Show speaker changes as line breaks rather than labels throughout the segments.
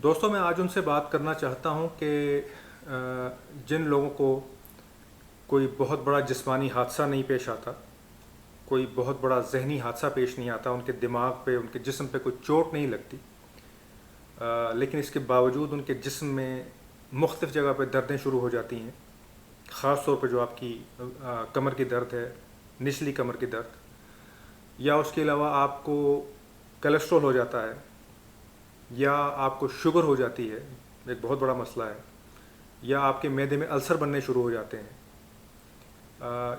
دوستوں میں آج ان سے بات کرنا چاہتا ہوں کہ جن لوگوں کو کوئی بہت بڑا جسمانی حادثہ نہیں پیش آتا، کوئی بہت بڑا ذہنی حادثہ پیش نہیں آتا، ان کے دماغ پہ ان کے جسم پہ کوئی چوٹ نہیں لگتی، لیکن اس کے باوجود ان کے جسم میں مختلف جگہ پہ دردیں شروع ہو جاتی ہیں، خاص طور پہ جو آپ کی کمر کی درد ہے، نچلی کمر کی درد، یا اس کے علاوہ آپ کو کولیسٹرول ہو جاتا ہے، یا آپ کو شوگر ہو جاتی ہے، ایک بہت بڑا مسئلہ ہے، یا آپ کے معدے میں السر بننے شروع ہو جاتے ہیں،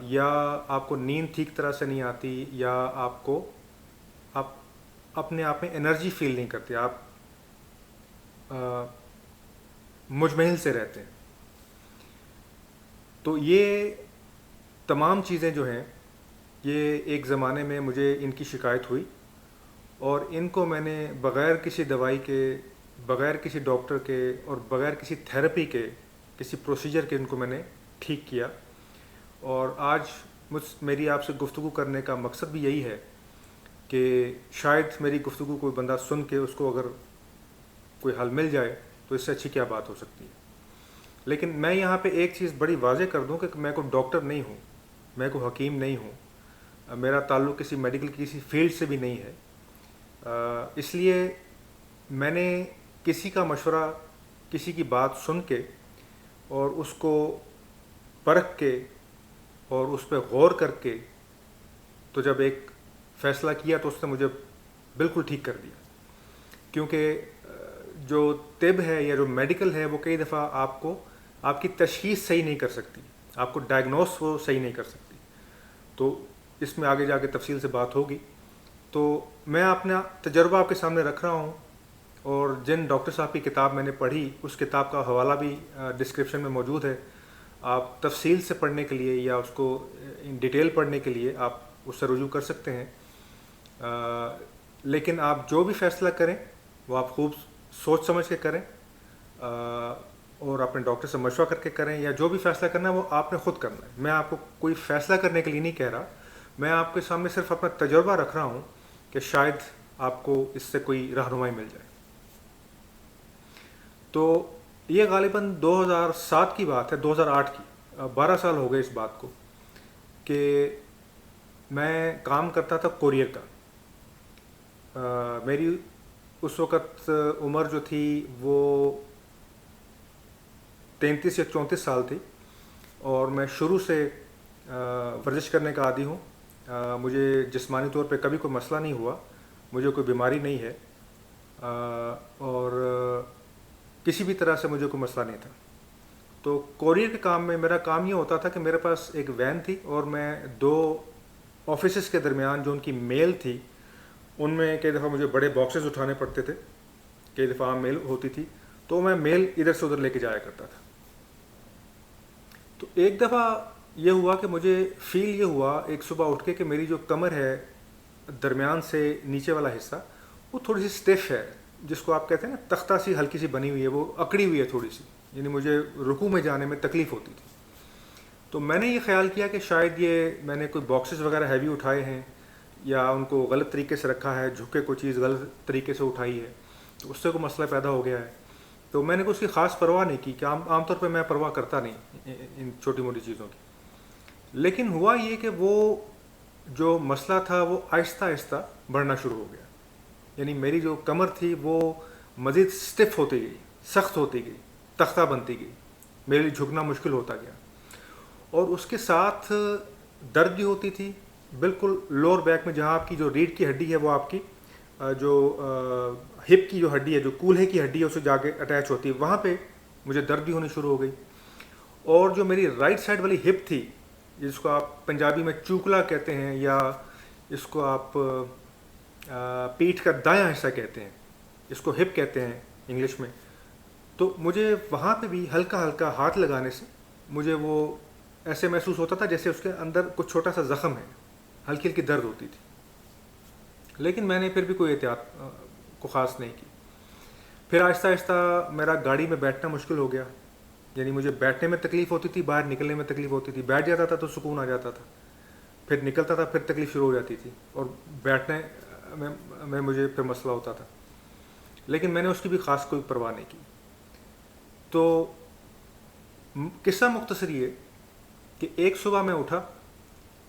یا آپ کو نیند ٹھیک طرح سے نہیں آتی، یا آپ اپنے آپ میں انرجی فیل نہیں کرتے، آپ مجمحل سے رہتے ہیں. تو یہ تمام چیزیں جو ہیں، یہ ایک زمانے میں مجھے ان کی شکایت ہوئی، اور ان کو میں نے بغیر کسی دوائی کے، بغیر کسی ڈاکٹر کے، اور بغیر کسی تھیراپی کے، کسی پروسیجر کے ان کو میں نے ٹھیک کیا. اور آج میری آپ سے گفتگو کرنے کا مقصد بھی یہی ہے کہ شاید میری گفتگو کوئی بندہ سن کے اس کو اگر کوئی حل مل جائے تو اس سے اچھی کیا بات ہو سکتی ہے. لیکن میں یہاں پہ ایک چیز بڑی واضح کر دوں کہ میں کوئی ڈاکٹر نہیں ہوں، میں کوئی حکیم نہیں ہوں، میرا تعلق کسی میڈیکل کی کسی فیلڈ سے بھی نہیں ہے. اس لیے میں نے کسی کا مشورہ، کسی کی بات سن کے اور اس کو پرکھ کے اور اس پہ غور کر کے تو جب ایک فیصلہ کیا تو اس نے مجھے بالکل ٹھیک کر دیا. کیونکہ جو طب ہے یا جو میڈیکل ہے وہ کئی دفعہ آپ کی تشخیص صحیح نہیں کر سکتی، آپ کو ڈائگنوس وہ صحیح نہیں کر سکتی. تو اس میں آگے جا کے تفصیل سے بات ہوگی. تو میں اپنا تجربہ آپ کے سامنے رکھ رہا ہوں، اور جن ڈاکٹر صاحب کی کتاب میں نے پڑھی اس کتاب کا حوالہ بھی ڈسکرپشن میں موجود ہے. آپ تفصیل سے پڑھنے کے لیے یا اس کو ان ڈیٹیل پڑھنے کے لیے آپ اس سے رجوع کر سکتے ہیں. لیکن آپ جو بھی فیصلہ کریں وہ آپ خوب سوچ سمجھ کے کریں، اور اپنے ڈاکٹر سے مشورہ کر کے کریں، یا جو بھی فیصلہ کرنا ہے وہ آپ نے خود کرنا ہے. میں آپ کو کوئی فیصلہ کرنے کے لیے نہیں کہہ رہا، میں آپ کے سامنے صرف اپنا تجربہ رکھ رہا ہوں کہ شاید آپ کو اس سے کوئی رہنمائی مل جائے. تو یہ غالباً 2007 کی بات ہے، 2008 کی، 12 سال ہو گئے اس بات کو، کہ میں کام کرتا تھا کوریئر کا. میری اس وقت عمر جو تھی وہ 33 یا 34 سال تھی، اور میں شروع سے ورزش کرنے کا عادی ہوں. مجھے جسمانی طور پہ کبھی کوئی مسئلہ نہیں ہوا، مجھے کوئی بیماری نہیں ہے، اور کسی بھی طرح سے مجھے کوئی مسئلہ نہیں تھا. تو کوریئر کے کام میں میرا کام یہ ہوتا تھا کہ میرے پاس ایک وین تھی، اور میں 2 آفیسز کے درمیان جو ان کی میل تھی ان میں کئی دفعہ مجھے بڑے باکسز اٹھانے پڑتے تھے، کئی دفعہ عام میل ہوتی تھی، تو میں میل ادھر سے ادھر لے کے جایا کرتا تھا. تو ایک دفعہ یہ ہوا کہ مجھے فیل یہ ہوا ایک صبح اٹھ کے کہ میری جو کمر ہے درمیان سے نیچے والا حصہ وہ تھوڑی سی اسٹیف ہے، جس کو آپ کہتے ہیں نا تختہ سی ہلکی سی بنی ہوئی ہے، وہ اکڑی ہوئی ہے تھوڑی سی، یعنی مجھے رکوع میں جانے میں تکلیف ہوتی تھی. تو میں نے یہ خیال کیا کہ شاید یہ میں نے کوئی باکسز وغیرہ ہیوی اٹھائے ہیں، یا ان کو غلط طریقے سے رکھا ہے، جھک کے کوئی چیز غلط طریقے سے اٹھائی ہے، تو اس سے کوئی مسئلہ پیدا ہو گیا ہے. تو میں نے اس کی خاص پرواہ نہیں کی، کہ عام طور پہ میں پرواہ کرتا نہیں ان چھوٹی موٹی چیزوں کی. لیکن ہوا یہ کہ وہ جو مسئلہ تھا وہ آہستہ آہستہ بڑھنا شروع ہو گیا. یعنی میری جو کمر تھی وہ مزید اسٹف ہوتی گئی، سخت ہوتی گئی، تختہ بنتی گئی، میرے لیے جھکنا مشکل ہوتا گیا. اور اس کے ساتھ درد بھی ہوتی تھی، بالکل لوور بیک میں، جہاں آپ کی جو ریڑھ کی ہڈی ہے وہ آپ کی جو ہپ کی جو ہڈی ہے، جو کولہے کی ہڈی ہے، اسے جا کے اٹیچ ہوتی ہے، وہاں پہ مجھے درد بھی ہونی شروع ہو گئی. اور جو میری رائٹ سائڈ والی ہپ تھی، جس کو آپ پنجابی میں چوکلا کہتے ہیں، یا اس کو آپ پیٹھ کا دایاں حصہ کہتے ہیں، اس کو ہپ کہتے ہیں انگلش میں. تو مجھے وہاں پہ بھی ہلکا ہلکا ہاتھ لگانے سے مجھے وہ ایسے محسوس ہوتا تھا جیسے اس کے اندر کچھ چھوٹا سا زخم ہے، ہلکی ہلکی درد ہوتی تھی. لیکن میں نے پھر بھی کوئی احتیاط کو خاص نہیں کی. پھر آہستہ آہستہ میرا گاڑی میں بیٹھنا مشکل ہو گیا، یعنی مجھے بیٹھنے میں تکلیف ہوتی تھی، باہر نکلنے میں تکلیف ہوتی تھی. بیٹھ جاتا تھا تو سکون آ جاتا تھا، پھر نکلتا تھا پھر تکلیف شروع ہو جاتی تھی، اور بیٹھنے میں مجھے پھر مسئلہ ہوتا تھا. لیکن میں نے اس کی بھی خاص کوئی پرواہ نہیں کی. تو قصہ مختصر یہ کہ ایک صبح میں اٹھا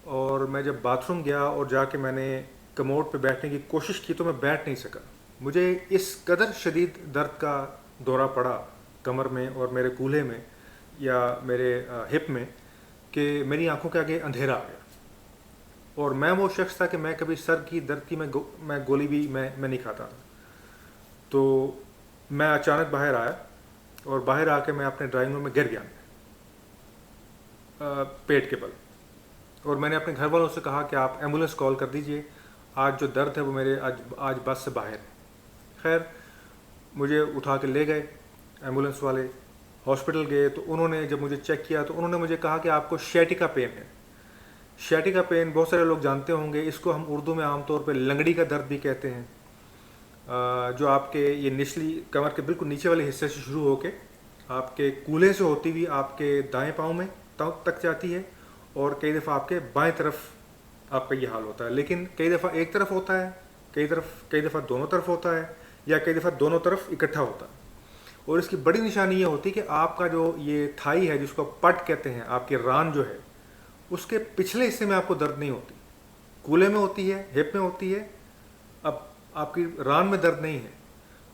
اور میں جب باتھ روم گیا اور جا کے میں نے کموڈ پہ بیٹھنے کی کوشش کی تو میں بیٹھ نہیں سکا. مجھے اس قدر شدید درد کا دورہ پڑا کمر میں اور میرے کولہے میں یا میرے ہپ میں کہ میری آنکھوں کے آگے اندھیرا آ گیا. اور میں وہ شخص تھا کہ میں کبھی سر کی درد کی میں گولی بھی میں نہیں کھاتا تھا. تو میں اچانک باہر آیا اور باہر آ کے میں اپنے ڈرائنگ روم میں گر گیا پیٹ کے بل. اور میں نے اپنے گھر والوں سے کہا کہ آپ ایمبولینس کال کر دیجئے, آج جو درد ہے وہ میرے آج بس سے باہر ہے. خیر مجھے اٹھا کے لے گئے ایمبولینس والے, ہاسپٹل گئے تو انہوں نے جب مجھے چیک کیا تو انہوں نے مجھے کہا کہ آپ کو شیٹیکا پین ہے. شیٹیکا پین بہت سارے لوگ جانتے ہوں گے, اس کو ہم اردو میں عام طور پہ لنگڑی کا درد بھی کہتے ہیں, جو آپ کے یہ نچلی کمر کے بالکل نیچے والے حصے سے شروع ہو کے آپ کے کولہے سے ہوتی ہوئی آپ کے دائیں پاؤں میں تک جاتی ہے, اور کئی دفعہ آپ کے بائیں طرف آپ کا یہ حال ہوتا ہے. لیکن کئی دفعہ ایک طرف ہوتا ہے, کئی دفعہ دونوں طرف ہوتا ہے, یا کئی دفعہ دونوں طرف اکٹھا ہوتا ہے. اور اس کی بڑی نشانی یہ ہوتی ہے کہ آپ کا جو یہ تھائی ہے جس کو پٹ کہتے ہیں, آپ کی ران جو ہے اس کے پچھلے حصے میں آپ کو درد نہیں ہوتی, کولے میں ہوتی ہے, ہپ میں ہوتی ہے. اب آپ کی ران میں درد نہیں ہے,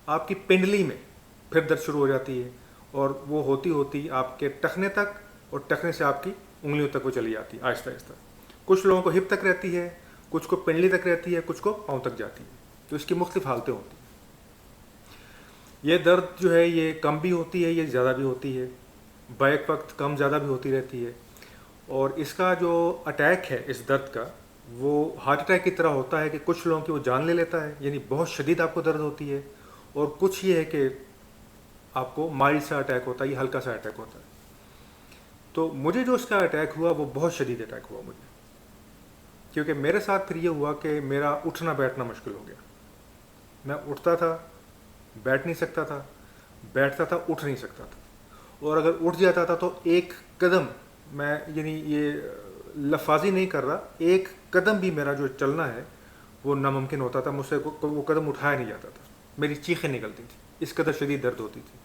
آپ کی پنڈلی میں پھر درد شروع ہو جاتی ہے, اور وہ ہوتی آپ کے ٹخنے تک, اور ٹخنے سے آپ کی انگلیوں تک وہ چلی جاتی ہے آہستہ آہستہ. کچھ لوگوں کو ہپ تک رہتی ہے, کچھ کو پنڈلی تک رہتی ہے, کچھ کو پاؤں تک جاتی ہے. تو اس کی مختلف حالتیں ہوتی ہیں. یہ درد جو ہے یہ کم بھی ہوتی ہے, یہ زیادہ بھی ہوتی ہے, بیک وقت کم زیادہ بھی ہوتی رہتی ہے. اور اس کا جو اٹیک ہے اس درد کا وہ ہارٹ اٹیک کی طرح ہوتا ہے کہ کچھ لوگوں کی وہ جان لے لیتا ہے, یعنی بہت شدید آپ کو درد ہوتی ہے, اور کچھ یہ ہے کہ آپ کو مائلڈ سا اٹیک ہوتا ہے, یہ ہلکا سا اٹیک ہوتا ہے. تو مجھے جو اس کا اٹیک ہوا وہ بہت شدید اٹیک ہوا مجھے, کیونکہ میرے ساتھ پھر یہ ہوا کہ میرا اٹھنا بیٹھنا مشکل ہو گیا. میں اٹھتا تھا بیٹھ نہیں سکتا تھا, بیٹھتا تھا اٹھ نہیں سکتا تھا, اور اگر اٹھ جاتا تھا تو ایک قدم, میں یعنی یہ لفاظی نہیں کر رہا, ایک قدم بھی میرا جو چلنا ہے وہ ناممکن ہوتا تھا. مجھ سے وہ قدم اٹھایا نہیں جاتا تھا, میری چیخیں نکلتی تھیں, اس قدر شدید درد ہوتی تھی.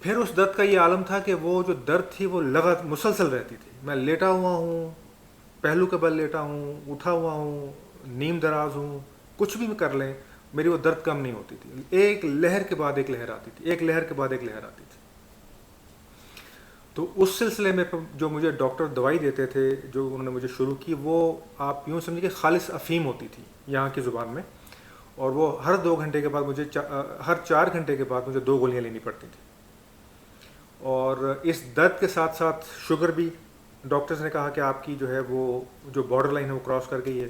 پھر اس درد کا یہ عالم تھا کہ وہ جو درد تھی وہ مسلسل رہتی تھی. میں لیٹا ہوا ہوں, پہلو کے بل لیٹا ہوں, اٹھا ہوا ہوں, نیم دراز ہوں, کچھ بھی کر لیں میری وہ درد کم نہیں ہوتی تھی. ایک لہر کے بعد ایک لہر آتی تھی, ایک لہر کے بعد ایک لہر آتی تھی. تو اس سلسلے میں جو مجھے ڈاکٹر دوائی دیتے تھے جو انہوں نے مجھے شروع کی, وہ آپ یوں سمجھیں کہ خالص افیم ہوتی تھی یہاں کی زبان میں, اور وہ ہر 2 گھنٹے کے بعد مجھے ہر 4 گھنٹے کے بعد مجھے 2 گولیاں لینی پڑتی تھیں. اور اس درد کے ساتھ ساتھ شوگر بھی ڈاکٹرز نے کہا کہ آپ کی جو ہے وہ جو بارڈر لائن ہے وہ کراس کر گئی ہے.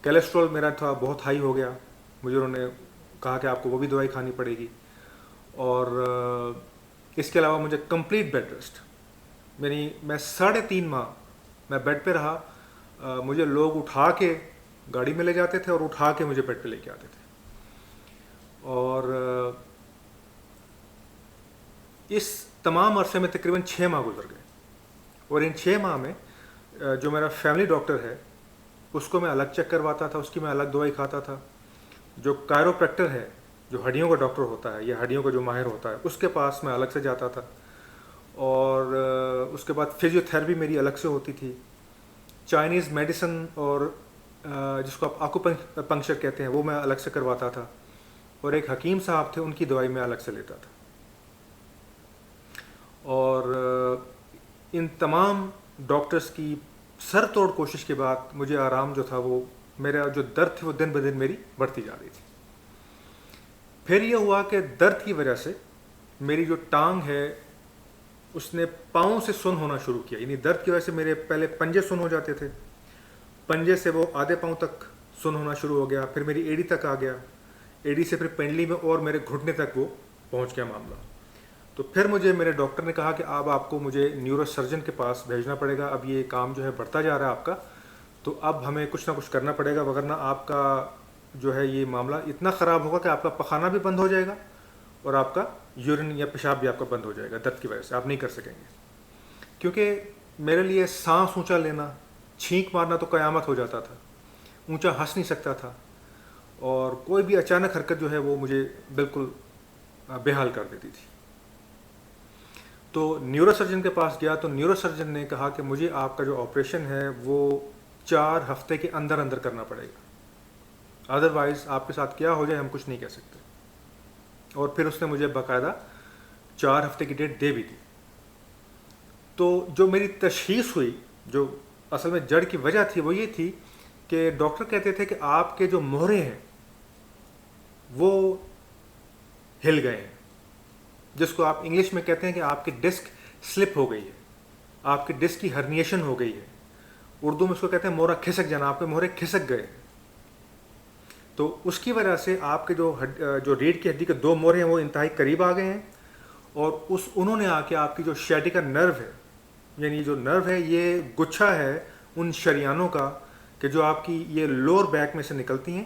کولیسٹرول میرا تھا بہت ہائی ہو گیا, مجھے انہوں نے کہا کہ آپ کو وہ بھی دوائی کھانی پڑے گی. اور اس کے علاوہ مجھے کمپلیٹ بیڈ ریسٹ, میں 3.5 ماہ میں بیڈ پہ رہا. مجھے لوگ اٹھا کے گاڑی میں لے جاتے تھے اور اٹھا کے مجھے بیڈ پہ لے کے آتے تھے. اور اس تمام عرصے میں تقریباً 6 ماہ گزر گئے, اور ان 6 ماہ میں جو میرا فیملی ڈاکٹر ہے اس کو میں الگ چیک کرواتا تھا, اس کی میں الگ دوائی کھاتا تھا. جو کائروپریکٹر ہے جو ہڈیوں کا ڈاکٹر ہوتا ہے یا ہڈیوں کا جو ماہر ہوتا ہے اس کے پاس میں الگ سے جاتا تھا. اور اس کے بعد فزیو تھیراپی میری الگ سے ہوتی تھی. چائنیز میڈیسن اور جس کو آپ آکوپنکچر کہتے ہیں وہ میں الگ سے کرواتا تھا. اور ایک حکیم صاحب تھے, ان کی دوائی میں الگ سے لیتا تھا. اور ان تمام ڈاکٹرز کی سر توڑ کوشش کے بعد مجھے آرام جو تھا وہ میرا جو درد تھی وہ دن بدن میری بڑھتی جا رہی تھی. پھر یہ ہوا کہ درد کی وجہ سے میری جو ٹانگ ہے اس نے پاؤں سے سن ہونا شروع کیا. یعنی درد کی وجہ سے میرے پہلے پنجے سن ہو جاتے تھے, پنجے سے وہ آدھے پاؤں تک سن ہونا شروع ہو گیا, پھر میری ایڑی تک آ گیا, ایڑی سے پھر پنڈلی میں اور میرے گھٹنے تک وہ پہنچ گیا معاملہ. تو پھر مجھے میرے ڈاکٹر نے کہا کہ اب آپ کو مجھے نیورو سرجن کے پاس بھیجنا پڑے گا, اب یہ کام جو ہے بڑھتا جا رہا ہے آپ کا, تو اب ہمیں کچھ نہ کچھ کرنا پڑے گا, وگرنہ آپ کا جو ہے یہ معاملہ اتنا خراب ہوگا کہ آپ کا پخانہ بھی بند ہو جائے گا اور آپ کا یورین یا پیشاب بھی آپ کا بند ہو جائے گا درد کی وجہ سے, آپ نہیں کر سکیں گے. کیونکہ میرے لیے سانس اونچا لینا, چھینک مارنا تو قیامت ہو جاتا تھا, اونچا ہنس نہیں سکتا تھا. اور کوئی بھی اچانک حرکت جو ہے وہ مجھے بالکل بے حال کر دیتی تھی. تو نیورو سرجن کے پاس گیا تو نیورو سرجن نے کہا کہ مجھے آپ کا جو آپریشن ہے وہ 4 ہفتے کے اندر اندر کرنا پڑے گا, ادروائز آپ کے ساتھ کیا ہو جائے ہم کچھ نہیں کہہ سکتے. اور پھر اس نے مجھے باقاعدہ 4 ہفتے کی ڈیٹ دے بھی دی. تو جو میری تشخیص ہوئی, جو اصل میں جڑ کی وجہ تھی وہ یہ تھی کہ ڈاکٹر کہتے تھے کہ آپ کے جو مہرے ہیں وہ ہل گئے ہیں, جس کو آپ انگلش میں کہتے ہیں کہ آپ کی ڈسک سلپ ہو گئی ہے, آپ کی ڈسک کی ہرنیشن ہو گئی ہے. اردو میں اس کو کہتے ہیں مورا کھسک جانا, آپ کے مہرے کھسک گئے. تو اس کی وجہ سے آپ کے جو ریڑھ کی ہڈی کے 2 مہرے ہیں وہ انتہائی قریب آ گئے ہیں, اور انہوں نے آ کے آپ کی جو شیٹیکا نرو ہے, یعنی جو نرو ہے یہ گچھا ہے ان شریانوں کا کہ جو آپ کی یہ لوور بیک میں سے نکلتی ہیں.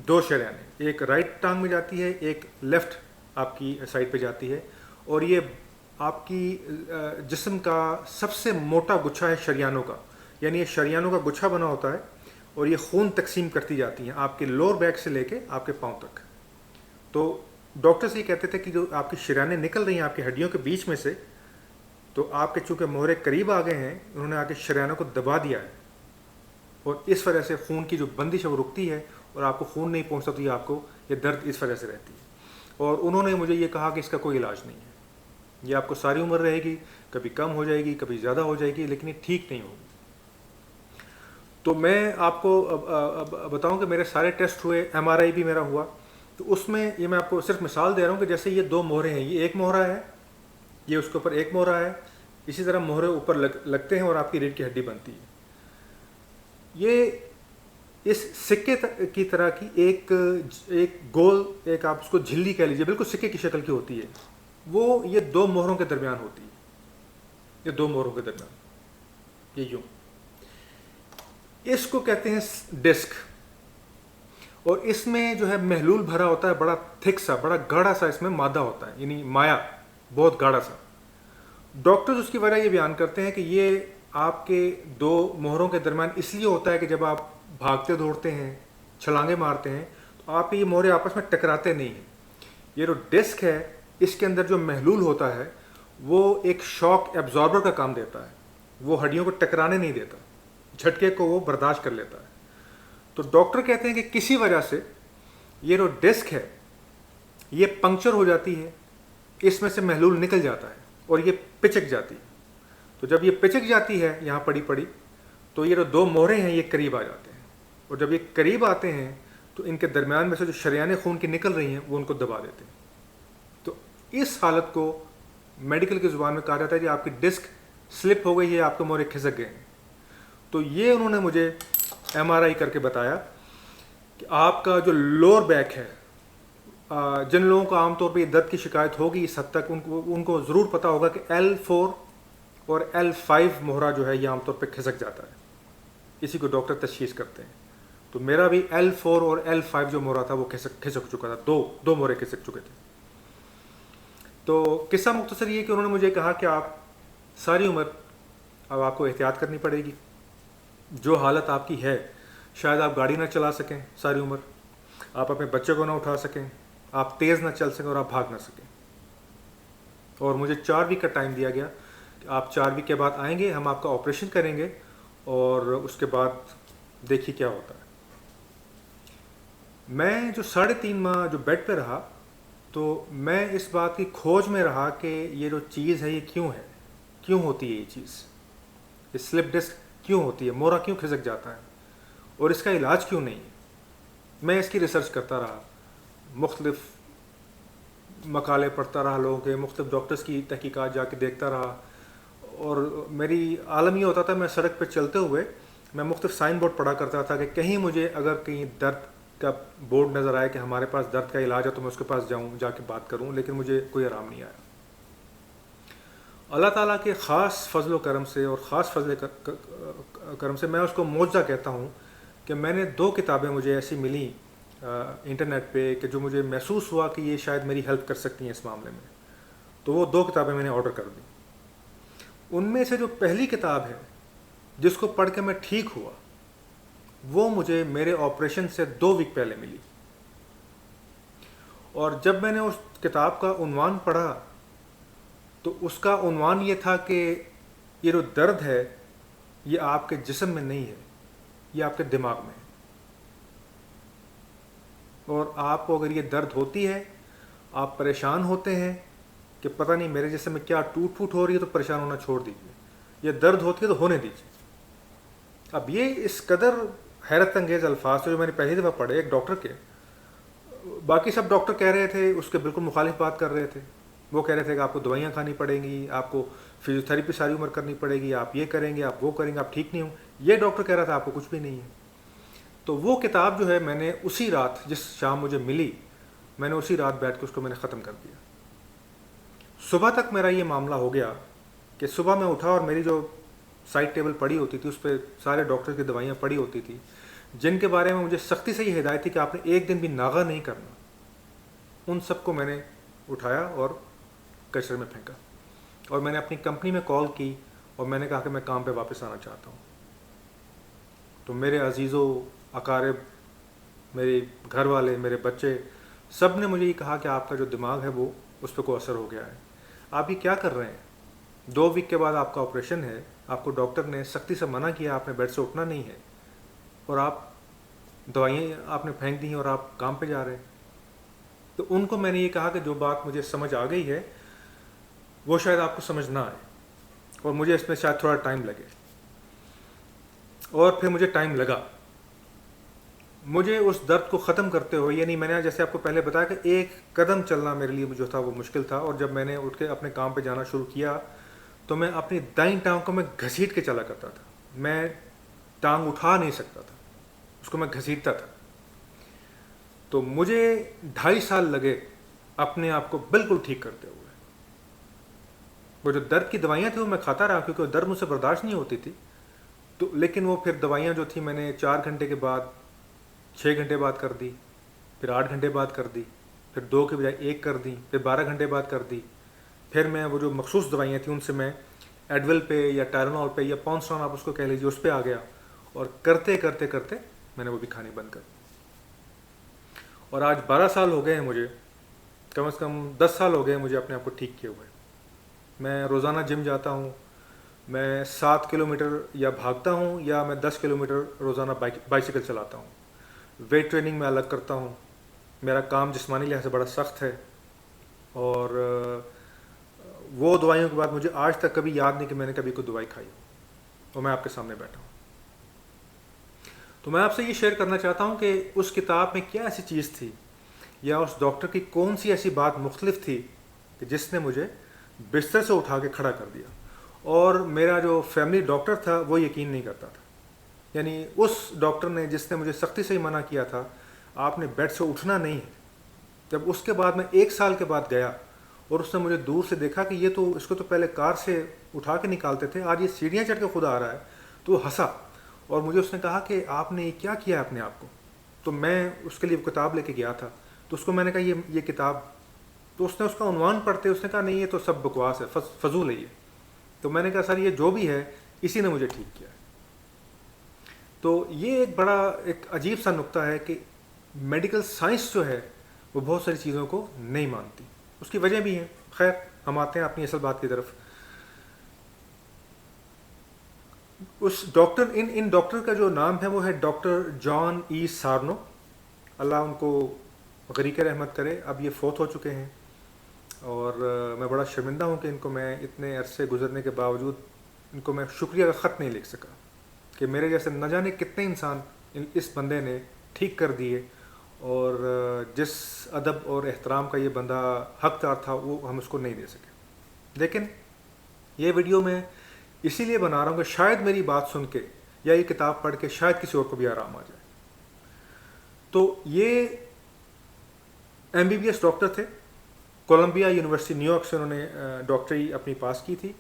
2 شریانیں, ایک رائٹ ٹانگ میں جاتی ہے, ایک لیفٹ آپ کی سائڈ پہ جاتی ہے, اور یہ آپ کی جسم کا سب سے موٹا گچھا ہے شریانوں کا. یعنی یہ شریانوں کا گچھا بنا ہوتا ہے اور یہ خون تقسیم کرتی جاتی ہیں آپ کے لوور بیک سے لے کے آپ کے پاؤں تک. تو ڈاکٹرز یہ کہتے تھے کہ جو آپ کی شریانیں نکل رہی ہیں آپ کی ہڈیوں کے بیچ میں سے, تو آپ کے چونکہ مہرے قریب آ گئے ہیں, انہوں نے آ کے شریانوں کو دبا دیا ہے, اور اس وجہ سے خون کی جو بندش ہے وہ رکتی ہے اور آپ کو خون نہیں پہنچتا, تو یہ آپ کو یہ درد اس وجہ سے رہتی ہے. اور انہوں نے مجھے یہ کہا کہ اس کا کوئی علاج نہیں ہے, یہ آپ کو ساری عمر رہے گی, کبھی کم ہو جائے گی کبھی زیادہ ہو جائے گی, لیکن یہ ٹھیک نہیں ہوگی. تو میں آپ کو بتاؤں کہ میرے سارے ٹیسٹ ہوئے, ایم آر آئی بھی میرا ہوا. تو اس میں یہ میں آپ کو صرف مثال دے رہا ہوں کہ جیسے یہ 2 مہرے ہیں, یہ ایک مہرہ ہے, یہ اس کے اوپر ایک مہرہ ہے, اسی طرح مہرے اوپر لگتے ہیں اور آپ کی ریڑھ کی ہڈی بنتی ہے. یہ اس سکے کی طرح کی ایک گول, ایک آپ اس کو جھلی کہہ لیجیے, بالکل سکے کی شکل کی ہوتی ہے. وہ یہ 2 مہروں کے درمیان ہوتی ہے, یہ 2 مہروں کے درمیان, یہ یوں. اس کو کہتے ہیں ڈسک, اور اس میں جو ہے محلول بھرا ہوتا ہے, بڑا تھک سا, بڑا گاڑھا سا اس میں مادہ ہوتا ہے, یعنی مایا, بہت گاڑھا سا. ڈاکٹرز اس کی وجہ یہ بیان کرتے ہیں کہ یہ آپ کے 2 مہروں کے درمیان اس لیے ہوتا ہے کہ جب آپ بھاگتے دوڑتے ہیں, چھلانگیں مارتے ہیں, تو آپ کے یہ مہرے آپس میں ٹکراتے نہیں ہیں. یہ جو ڈسک ہے اس کے اندر جو محلول ہوتا ہے وہ ایک شاک ایبزاربر کا کام دیتا ہے, وہ ہڈیوں کو ٹکرانے نہیں دیتا, جھٹکے کو وہ برداشت کر لیتا ہے. تو ڈاکٹر کہتے ہیں کہ کسی وجہ سے یہ جو ڈسک ہے یہ پنکچر ہو جاتی ہے, اس میں سے محلول نکل جاتا ہے اور یہ پچک جاتی ہے. تو جب یہ پچک جاتی ہے یہاں پڑی تو یہ جو 2 مہرے ہیں یہ قریب آ جاتے ہیں, اور جب یہ قریب آتے ہیں تو ان کے درمیان میں سے جو شریانیں خون کی نکل رہی ہیں وہ ان کو دبا دیتے ہیں. تو اس حالت کو میڈیکل کی زبان میں کہا جاتا ہے کہ آپ کی ڈسک سلپ ہو گئی ہے, آپ کے مہرے کھسک گئے ہیں. تو یہ انہوں نے مجھے ایم آر آئی کر کے بتایا کہ آپ کا جو لوور بیک ہے, جن لوگوں کو عام طور پہ یہ درد کی شکایت ہوگی اس حد تک ان کو ضرور پتا ہوگا کہ L4 اور L5 مہرہ جو ہے یہ عام طور پہ کھسک جاتا ہے, اسی کو ڈاکٹر تشخیص کرتے ہیں. تو میرا بھی L4 اور L5 جو مہرہ تھا وہ کھسک چکا تھا, 2 مہرے کھسک چکے تھے. تو قصہ مختصر یہ کہ انہوں نے مجھے کہا کہ آپ ساری عمر اب آپ کو احتیاط کرنی پڑے گی, جو حالت آپ کی ہے شاید آپ گاڑی نہ چلا سکیں ساری عمر, آپ اپنے بچے کو نہ اٹھا سکیں, آپ تیز نہ چل سکیں اور آپ بھاگ نہ سکیں. اور مجھے 4 ویک کا ٹائم دیا گیا کہ آپ 4 ویک کے بعد آئیں گے, ہم آپ کا آپریشن کریں گے اور اس کے بعد دیکھیے کیا ہوتا ہے. میں جو 3.5 ماہ جو بیڈ پہ رہا تو میں اس بات کی کھوج میں رہا کہ یہ جو چیز ہے یہ کیوں ہوتی ہے, یہ چیز, یہ سلپ ڈسک کیوں ہوتی ہے, مورا کیوں کھسک جاتا ہے, اور اس کا علاج کیوں نہیں ہے. میں اس کی ریسرچ کرتا رہا, مختلف مقالے پڑھتا رہا, لوگوں کے مختلف ڈاکٹرز کی تحقیقات جا کے دیکھتا رہا. اور میری عالم یہ ہوتا تھا, میں سڑک پہ چلتے ہوئے میں مختلف سائن بورڈ پڑھا کرتا تھا کہ کہیں مجھے اگر کہیں درد کا بورڈ نظر آئے کہ ہمارے پاس درد کا علاج ہے تو میں اس کے پاس جاؤں, جا کے بات کروں, لیکن مجھے کوئی آرام نہیں آیا. اللہ تعالیٰ کے خاص فضل و کرم سے اور خاص فضل کرم سے, میں اس کو معجزہ کہتا ہوں کہ میں نے 2 کتابیں مجھے ایسی ملیں انٹرنیٹ پہ کہ جو مجھے محسوس ہوا کہ یہ شاید میری ہیلپ کر سکتی ہیں اس معاملے میں. تو وہ 2 کتابیں میں نے آرڈر کر دیں. ان میں سے جو پہلی کتاب ہے جس کو پڑھ کے میں ٹھیک ہوا وہ مجھے میرے آپریشن سے 2 ویک پہلے ملی. اور جب میں نے اس کتاب کا عنوان پڑھا تو اس کا عنوان یہ تھا کہ یہ جو درد ہے یہ آپ کے جسم میں نہیں ہے، یہ آپ کے دماغ میں ہے، اور آپ کو اگر یہ درد ہوتی ہے، آپ پریشان ہوتے ہیں کہ پتہ نہیں میرے جسم میں کیا ٹوٹ پھوٹ ہو رہی ہے، تو پریشان ہونا چھوڑ دیجیے، یہ درد ہوتی ہے تو ہونے دیجیے۔ اب یہ اس قدر حیرت انگیز الفاظ تھے جو میں نے پہلی دفعہ پڑھے ایک ڈاکٹر کے۔ باقی سب ڈاکٹر کہہ رہے تھے اس کے بالکل مخالف بات کر رہے تھے، وہ کہہ رہے تھے کہ آپ کو دوائیاں کھانی پڑیں گی، آپ کو فزیو تھراپی ساری عمر کرنی پڑے گی، آپ یہ کریں گے، آپ وہ کریں گے، آپ ٹھیک نہیں ہوں۔ یہ ڈاکٹر کہہ رہا تھا آپ کو کچھ بھی نہیں ہے۔ تو وہ کتاب جو ہے میں نے اسی رات، جس شام مجھے ملی، میں نے اسی رات بیٹھ کے اس کو میں نے ختم کر دیا۔ صبح تک میرا یہ معاملہ ہو گیا کہ صبح میں اٹھا اور میری جو سائڈ ٹیبل پڑی ہوتی تھی اس پہ سارے ڈاکٹر کی دوائیاں پڑی ہوتی تھی، جن کے بارے میں مجھے سختی سے یہ ہدایت تھی کہ آپ نے ایک دن بھی ناغہ نہیں کرنا، ان سب کو میں نے اٹھایا اور کچرے میں پھینکا، اور میں نے اپنی کمپنی میں کال کی اور میں نے کہا کہ میں کام پہ واپس آنا چاہتا ہوں۔ تو میرے عزیزوں، اقارب، میرے گھر والے، میرے بچے، سب نے مجھے یہ کہا کہ آپ کا جو دماغ ہے وہ اس پہ کوئی اثر ہو گیا ہے، آپ یہ کیا کر رہے ہیں؟ 2 ویک کے بعد آپ کا آپریشن ہے، آپ کو ڈاکٹر نے سختی سے منع کیا، آپ نے بیڈ سے اٹھنا نہیں ہے، اور آپ دوائیاں آپ نے پھینک دی ہیں اور آپ کام پہ جا رہے ہیں۔ تو ان کو میں نے یہ کہا کہ جو بات مجھے سمجھ آ گئی ہے وہ شاید آپ کو سمجھ نہ آئے، اور مجھے اس میں شاید تھوڑا ٹائم لگے، اور پھر مجھے ٹائم لگا۔ مجھے اس درد کو ختم کرتے ہوئے، یعنی میں نے جیسے آپ کو پہلے بتایا کہ ایک قدم چلنا میرے لیے جو تھا وہ مشکل تھا، اور جب میں نے اٹھ کے اپنے کام پہ جانا شروع کیا تو میں اپنی دائیں ٹانگ کو میں گھسیٹ کے چلا کرتا تھا، میں ٹانگ اٹھا نہیں سکتا تھا، اس کو میں گھسیٹتا تھا۔ تو مجھے 2.5 سال لگے اپنے آپ کو بالکل ٹھیک کرتے ہوئے۔ وہ جو درد کی دوائیاں تھیں وہ میں کھاتا رہا کیونکہ وہ درد مجھ سے برداشت نہیں ہوتی تھی، تو لیکن وہ پھر دوائیاں جو تھیں میں نے 4 گھنٹے کے بعد 6 گھنٹے بعد کر دی، پھر 8 گھنٹے بعد کر دی، پھر 2 کے بجائے 1 کر دی، پھر 12 گھنٹے بعد کر دی۔ پھر میں وہ جو مخصوص دوائیاں تھیں ان سے میں ایڈول پہ یا ٹائرنول پہ یا پونسٹرون آپ اس کو کہہ لیجیے اس پہ آ گیا، اور کرتے کرتے کرتے میں نے وہ بھی کھانی بند کر دی۔ اور آج 12 سال ہو گئے ہیں مجھے، کم از کم 10 سال ہو گئے مجھے اپنے آپ کو ٹھیک کیے ہوئے۔ میں روزانہ جم جاتا ہوں، میں 7 کلومیٹر یا بھاگتا ہوں یا میں 10 کلومیٹر روزانہ بائیسیکل چلاتا ہوں۔ ویٹ ٹریننگ میں الگ کرتا ہوں، میرا کام جسمانی لحاظ سے بڑا سخت ہے، اور وہ دوائیوں کے بعد مجھے آج تک کبھی یاد نہیں کہ میں نے کبھی کوئی دوائی کھائی ہو، اور میں آپ کے سامنے بیٹھا ہوں۔ تو میں آپ سے یہ شیئر کرنا چاہتا ہوں کہ اس کتاب میں کیا ایسی چیز تھی، یا اس ڈاکٹر کی کون سی ایسی بات مختلف تھی کہ جس نے مجھے بستر سے اٹھا کے کھڑا کر دیا، اور میرا جو فیملی ڈاکٹر تھا وہ یقین نہیں کرتا تھا۔ یعنی اس ڈاکٹر نے جس نے مجھے سختی سے ہی منع کیا تھا آپ نے بیڈ سے اٹھنا نہیں ہے، جب اس کے بعد میں 1 سال کے بعد گیا اور اس نے مجھے دور سے دیکھا کہ یہ تو اس کو تو پہلے کار سے اٹھا کے نکالتے تھے، آج یہ سیڑھیاں چڑھ کے خود آ رہا ہے، تو وہ ہنسا، اور مجھے اس نے کہا کہ آپ نے کیا کیا اپنے آپ کو؟ تو میں اس کے لیے وہ کتاب لے کے گیا تھا، تو اس کو میں نے کہا یہ کتاب، تو اس نے اس کا عنوان پڑھتے اس نے کہا نہیں یہ تو سب بکواس ہے، فضول ہے یہ۔ تو میں نے کہا سر یہ جو بھی ہے اسی نے مجھے ٹھیک کیا ہے۔ تو یہ ایک بڑا ایک عجیب سا نقطہ ہے کہ میڈیکل سائنس جو ہے وہ بہت ساری چیزوں کو نہیں مانتی، اس کی وجہ بھی ہیں۔ خیر ہم آتے ہیں اپنی اصل بات کی طرف۔ اس ڈاکٹر ان ڈاکٹر کا جو نام ہے وہ ہے ڈاکٹر جان ای سارنو، اللہ ان کو غریق رحمت کرے، اب یہ فوت ہو چکے ہیں، اور میں بڑا شرمندہ ہوں کہ ان کو میں اتنے عرصے گزرنے کے باوجود ان کو میں شکریہ کا خط نہیں لکھ سکا، کہ میرے جیسے نہ جانے کتنے انسان اس بندے نے ٹھیک کر دیے، اور جس ادب اور احترام کا یہ بندہ حقدار تھا وہ ہم اس کو نہیں دے سکے۔ لیکن یہ ویڈیو میں اسی لیے بنا رہا ہوں کہ شاید میری بات سن کے یا یہ کتاب پڑھ کے شاید کسی اور کو بھی آرام آ جائے۔ تو یہ MBBS ڈاکٹر تھے، کولمبیا یونیورسٹی نیو یارک سے انہوں نے ڈاکٹری اپنی پاس کی تھی،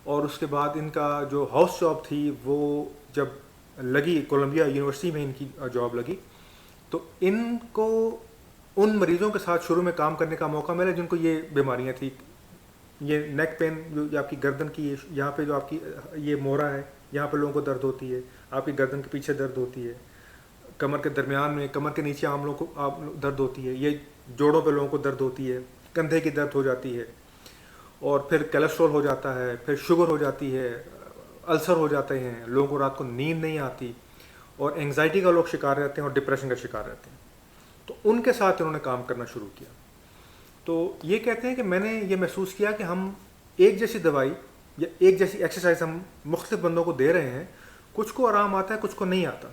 اور اس کے بعد ان کا جو ہاؤس جاب تھی وہ جب لگی کولمبیا یونیورسٹی میں ان کی جاب لگی، تو ان کو ان مریضوں کے ساتھ شروع میں کام کرنے کا موقع ملا جن کو یہ بیماریاں تھیں، یہ نیک پین جو آپ کی گردن کی یہاں پہ جو آپ کی یہ مورا ہے یہاں پہ لوگوں کو درد ہوتی ہے، آپ کی گردن کے پیچھے درد ہوتی ہے، کمر کے درمیان میں، کمر کے نیچے عام لوگوں کو درد ہوتی ہے، یہ جوڑوں پہ لوگوں کو درد ہوتی ہے، کندھے کی درد ہو جاتی ہے، اور پھر کولیسٹرول ہو جاتا ہے، پھر شوگر ہو جاتی ہے، السر ہو جاتے ہیں، لوگوں کو رات کو نیند نہیں آتی، اور انگزائٹی کا لوگ شکار رہتے ہیں اور ڈپریشن کا شکار رہتے ہیں. تو ان کے ساتھ انہوں نے کام کرنا شروع کیا. تو یہ کہتے ہیں کہ میں نے یہ محسوس کیا کہ ہم ایک جیسی دوائی یا ایک جیسی ایکسرسائز ہم مختلف بندوں کو دے رہے ہیں، کچھ کو آرام آتا ہے، کچھ کو نہیں آتا.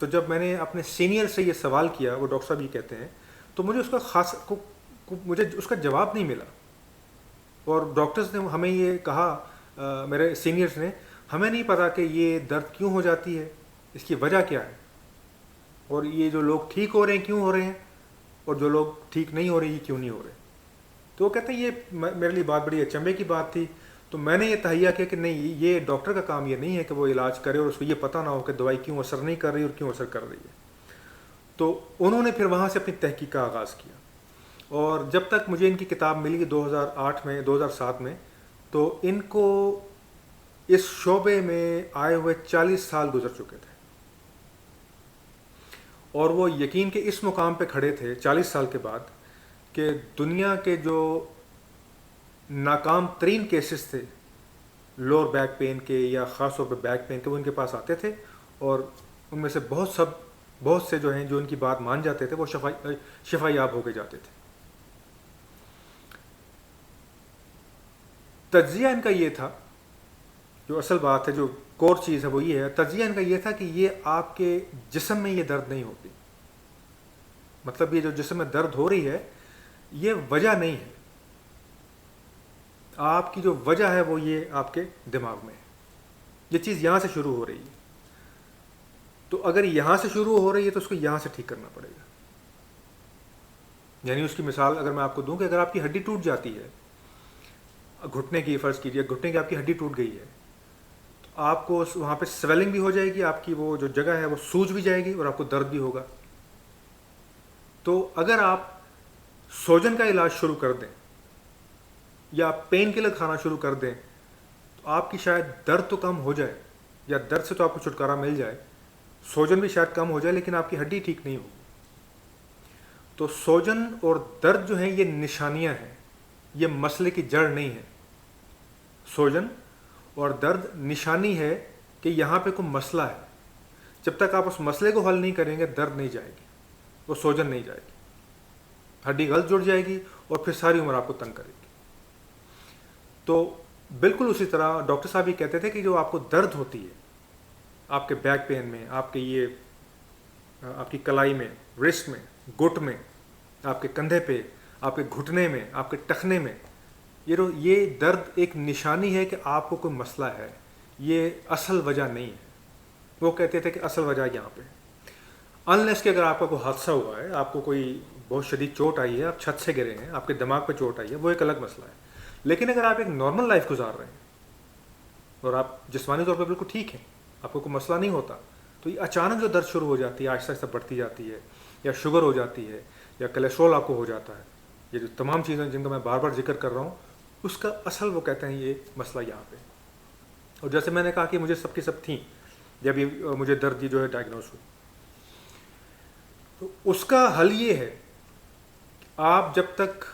تو جب میں نے اپنے سینئر سے یہ سوال کیا، وہ ڈاکٹر صاحب یہ کہتے ہیں، تو مجھے اس کا مجھے اس کا جواب نہیں ملا. اور ڈاکٹرز نے ہمیں یہ کہا، میرے سینئرز نے، ہمیں نہیں پتا کہ یہ درد کیوں ہو جاتی ہے، اس کی وجہ کیا ہے، اور یہ جو لوگ ٹھیک ہو رہے ہیں کیوں ہو رہے ہیں، اور جو لوگ ٹھیک نہیں ہو رہے یہ کیوں نہیں ہو رہے. تو وہ کہتے ہیں یہ میرے لیے بات بڑی اچنبھے کی بات تھی. تو میں نے یہ تہیہ کیا کہ نہیں، یہ ڈاکٹر کا کام یہ نہیں ہے کہ وہ علاج کرے اور اس کو یہ پتہ نہ ہو کہ دوائی کیوں اثر نہیں کر رہی اور کیوں اثر کر رہی ہے. تو انہوں نے پھر وہاں سے اپنی تحقیق کا آغاز کیا، اور جب تک مجھے ان کی کتاب ملی 2008 میں 2007 میں، تو ان کو اس شعبے میں آئے ہوئے 40 سال گزر چکے تھے، اور وہ یقین کے اس مقام پہ کھڑے تھے 40 سال کے بعد کہ دنیا کے جو ناکام ترین کیسز تھے لوور بیک پین کے یا خاص طور پہ بیک پین کے، وہ ان کے پاس آتے تھے، اور ان میں سے بہت سے جو ہیں جو ان کی بات مان جاتے تھے وہ شفا یاب ہو کے جاتے تھے. تجزیہ ان کا یہ تھا، جو اصل بات ہے، جو کور چیز ہے وہ یہ ہے، تجزیہ ان کا یہ تھا کہ یہ آپ کے جسم میں یہ درد نہیں ہوتی. مطلب یہ جو جسم میں درد ہو رہی ہے یہ وجہ نہیں ہے، آپ کی جو وجہ ہے وہ یہ آپ کے دماغ میں ہے. یہ چیز یہاں سے شروع ہو رہی ہے. تو اگر یہاں سے شروع ہو رہی ہے تو اس کو یہاں سے ٹھیک کرنا پڑے گا. یعنی اس کی مثال اگر میں آپ کو دوں کہ اگر آپ کی ہڈی ٹوٹ جاتی ہے، گھٹنے کی، فرض کیجیے گھٹنے کی آپ کی ہڈی ٹوٹ گئی ہے، تو آپ کو وہاں پہ سویلنگ بھی ہو جائے گی، آپ کی وہ جو جگہ ہے وہ سوج بھی جائے گی، اور آپ کو درد بھی ہوگا. تو اگر آپ سوجن کا علاج شروع کر دیں یا پین کلر کھانا شروع کر دیں تو آپ کی شاید درد تو کم ہو جائے، یا درد سے تو آپ کو چھٹکارا مل جائے، سوجن بھی شاید کم ہو جائے، لیکن آپ کی ہڈی ٹھیک نہیں ہوگی. تو سوجن اور درد جو ہیں یہ نشانیاں ہیں، یہ مسئلے کی جڑ نہیں ہے. سوجن اور درد نشانی ہے کہ یہاں پہ کوئی مسئلہ ہے. جب تک آپ اس مسئلے کو حل نہیں کریں گے درد نہیں جائے گی، وہ سوجن نہیں جائے گی، ہڈی غلط جڑ جائے گی اور پھر ساری عمر آپ کو تنگ کرے گی. تو بالکل اسی طرح ڈاکٹر صاحب یہ کہتے تھے کہ جو آپ کو درد ہوتی ہے آپ کے بیک پین میں، آپ کے یہ آپ کی کلائی میں، رسٹ میں، گٹ میں، آپ کے کندھے پہ، آپ کے گھٹنے میں، آپ کے ٹخنے میں، یہ درد ایک نشانی ہے کہ آپ کو کوئی مسئلہ ہے، یہ اصل وجہ نہیں ہے. وہ کہتے تھے کہ اصل وجہ یہاں پہ، انلیس کہ اگر آپ کا کوئی حادثہ ہوا ہے، آپ کو کوئی بہت شدید چوٹ آئی ہے، آپ چھت سے گرے ہیں، آپ کے دماغ پہ چوٹ آئی ہے، وہ ایک الگ مسئلہ ہے. لیکن اگر آپ ایک نارمل لائف گزار رہے ہیں اور آپ جسمانی طور پہ بالکل ٹھیک ہیں، آپ کو کوئی مسئلہ نہیں ہوتا، تو یہ اچانک جو درد شروع ہو جاتی ہے، آہستہ آہستہ بڑھتی جاتی ہے، یا شوگر ہو جاتی ہے، یا کولیسٹرول آپ کو ہو جاتا ہے، یہ جو تمام چیزیں جن کا میں بار بار ذکر کر رہا ہوں، اس کا اصل وہ کہتے ہیں یہ مسئلہ یہاں پہ. اور جیسے میں نے کہا کہ مجھے سب کی سب تھیں جب یہ مجھے درد جو ہے ڈائگنوز ہوئی. تو اس کا حل یہ ہے، آپ جب تک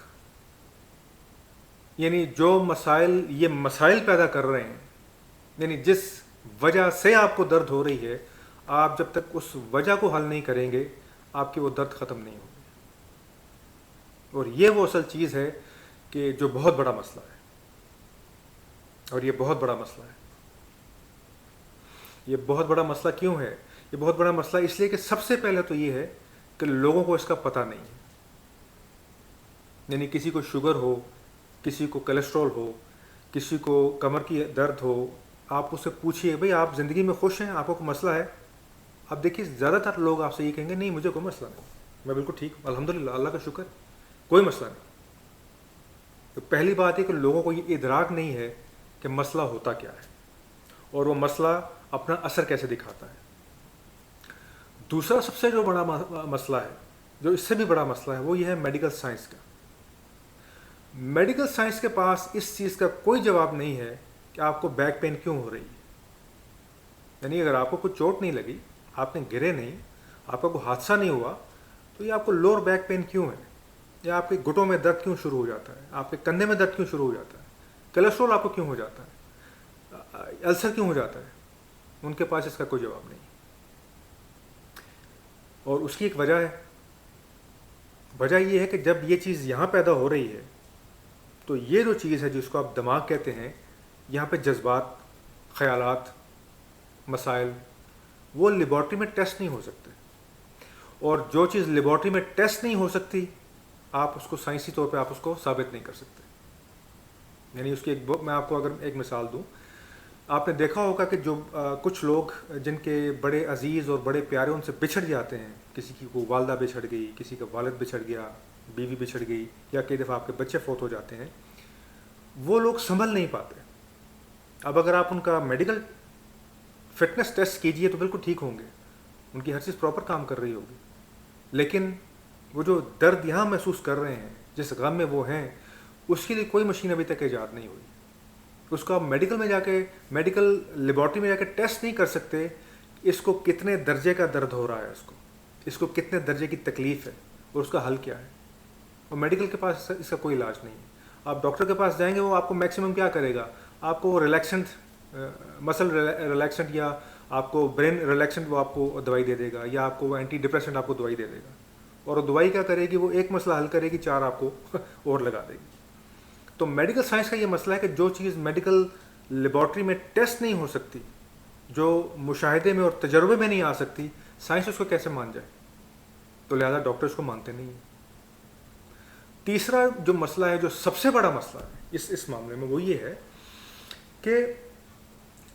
یعنی جو یہ مسائل پیدا کر رہے ہیں، یعنی جس وجہ سے آپ کو درد ہو رہی ہے، آپ جب تک اس وجہ کو حل نہیں کریں گے آپ کی وہ درد ختم نہیں ہوگی. اور یہ وہ اصل چیز ہے کہ جو بہت بڑا مسئلہ ہے، اور یہ بہت بڑا مسئلہ ہے. یہ بہت بڑا مسئلہ کیوں ہے؟ یہ بہت بڑا مسئلہ اس لیے کہ سب سے پہلے تو یہ ہے کہ لوگوں کو اس کا پتہ نہیں ہے. یعنی کسی کو شوگر ہو، کسی کو کولیسٹرول ہو، کسی کو کمر کی درد ہو، آپ اس سے پوچھیے بھئی آپ زندگی میں خوش ہیں، آپ کو کوئی مسئلہ ہے؟ آپ دیکھیے زیادہ تر لوگ آپ سے یہ کہیں گے نہیں مجھے کوئی مسئلہ نہیں، میں بالکل ٹھیک ہوں، الحمدللہ، اللہ کا شکر، کوئی مسئلہ نہیں. تو پہلی بات ہے کہ لوگوں کو یہ ادراک نہیں ہے کہ مسئلہ ہوتا کیا ہے، اور وہ مسئلہ اپنا اثر کیسے دکھاتا ہے. دوسرا سب سے جو بڑا مسئلہ ہے، جو اس سے بھی بڑا مسئلہ ہے، وہ یہ ہے میڈیکل سائنس کا. میڈیکل سائنس کے پاس اس چیز کا کوئی جواب نہیں ہے کہ آپ کو بیک پین کیوں ہو رہی ہے. یعنی اگر آپ کو کوئی چوٹ نہیں لگی، آپ نے گرے نہیں، آپ کا کوئی حادثہ نہیں ہوا، تو یہ آپ کو لوور بیک پین کیوں ہے؟ یا آپ کے گھٹوں میں درد کیوں شروع ہو جاتا ہے, آپ کے کندھے میں درد کیوں شروع ہو جاتا ہے, کولیسٹرول آپ کو کیوں ہو جاتا ہے, السر کیوں ہو جاتا ہے, ان کے پاس اس کا کوئی جواب نہیں. اور اس کی ایک وجہ ہے. وجہ یہ ہے کہ جب یہ چیز یہاں پیدا ہو رہی ہے تو یہ جو چیز ہے جس کو آپ دماغ کہتے ہیں, یہاں پہ جذبات, خیالات, مسائل وہ لیبارٹری میں ٹیسٹ نہیں ہو سکتے. اور جو چیز لیبارٹری میں ٹیسٹ نہیں ہو سکتی آپ اس کو سائنسی طور پہ آپ اس کو ثابت نہیں کر سکتے. یعنی اس کی میں آپ کو اگر ایک مثال دوں, آپ نے دیکھا ہوگا کہ جو کچھ لوگ جن کے بڑے عزیز اور بڑے پیارے ان سے بچھڑ جاتے ہیں, کسی کی کو والدہ بچھڑ گئی, کسی کا والد بچھڑ گیا, بیوی بچھڑ گئی, یا کئی دفعہ آپ کے بچے فوت ہو جاتے ہیں, وہ لوگ سنبھل نہیں پاتے. اب اگر آپ ان کا میڈیکل فٹنس ٹیسٹ کیجئے تو بالکل ٹھیک ہوں گے, ان کی ہر چیز پراپر کام کر رہی ہوگی, لیکن وہ جو درد یہاں محسوس کر رہے ہیں, جس غم میں وہ ہیں, اس کے لیے کوئی مشین ابھی تک ایجاد نہیں ہوئی. اس کو آپ میڈیکل میں جا کے, میڈیکل لیبارٹری میں جا کے ٹیسٹ نہیں کر سکتے اس کو کتنے درجے کا درد ہو رہا ہے, اس کو کتنے درجے کی تکلیف ہے اور اس کا حل کیا ہے. اور میڈیکل کے پاس اس کا کوئی علاج نہیں ہے. آپ ڈاکٹر کے پاس جائیں گے, وہ آپ کو میکسیمم کیا کرے گا, آپ کو ریلیکسنٹ, مسل ریلیکسنٹ یا آپ کو برین ریلیکسنٹ وہ آپ کو دوائی دے دے گا, یا آپ کو اینٹی ڈپریشنٹ آپ کو دوائی دے دے گا. اور وہ دوائی کیا کرے گی, وہ ایک مسئلہ حل کرے گی, 4 آپ کو اور لگا دے گی. تو میڈیکل سائنس کا یہ مسئلہ ہے کہ جو چیز میڈیکل لیبارٹری میں ٹیسٹ نہیں ہو سکتی, جو مشاہدے میں اور تجربے میں نہیں آ سکتی, سائنس اس کو کیسے مان جائے. تو لہذا ڈاکٹر اس کو مانتے نہیں ہیں. تیسرا جو مسئلہ ہے, جو سب سے بڑا مسئلہ ہے اس معاملے میں, وہ یہ ہے کہ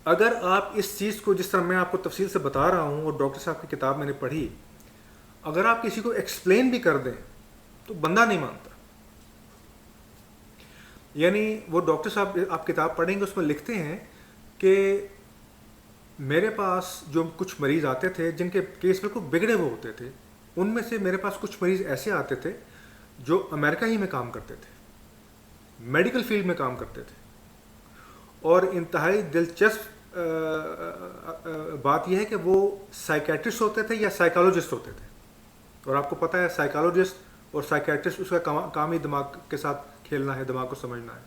اگر آپ اس چیز کو, جس طرح میں آپ کو تفصیل سے بتا رہا ہوں اور ڈاکٹر صاحب کی کتاب میں نے پڑھی, اگر آپ کسی کو ایکسپلین بھی کر دیں تو بندہ نہیں مانتا. یعنی وہ ڈاکٹر صاحب, آپ کتاب پڑھیں گے, اس میں لکھتے ہیں کہ میرے پاس جو کچھ مریض آتے تھے جن کے کیس بالکل بگڑے ہوئے ہوتے تھے, ان میں سے میرے پاس کچھ مریض ایسے آتے تھے جو امریکہ ہی میں کام کرتے تھے, میڈیکل فیلڈ میں کام کرتے تھے, اور انتہائی دلچسپ بات یہ ہے کہ وہ سائیکیٹرسٹ ہوتے تھے یا سائیکالوجسٹ ہوتے تھے. اور آپ کو پتہ ہے سائیکالوجسٹ اور سائیکیٹرسٹ, اس کا کام ہی دماغ کے ساتھ کھیلنا ہے, دماغ کو سمجھنا ہے.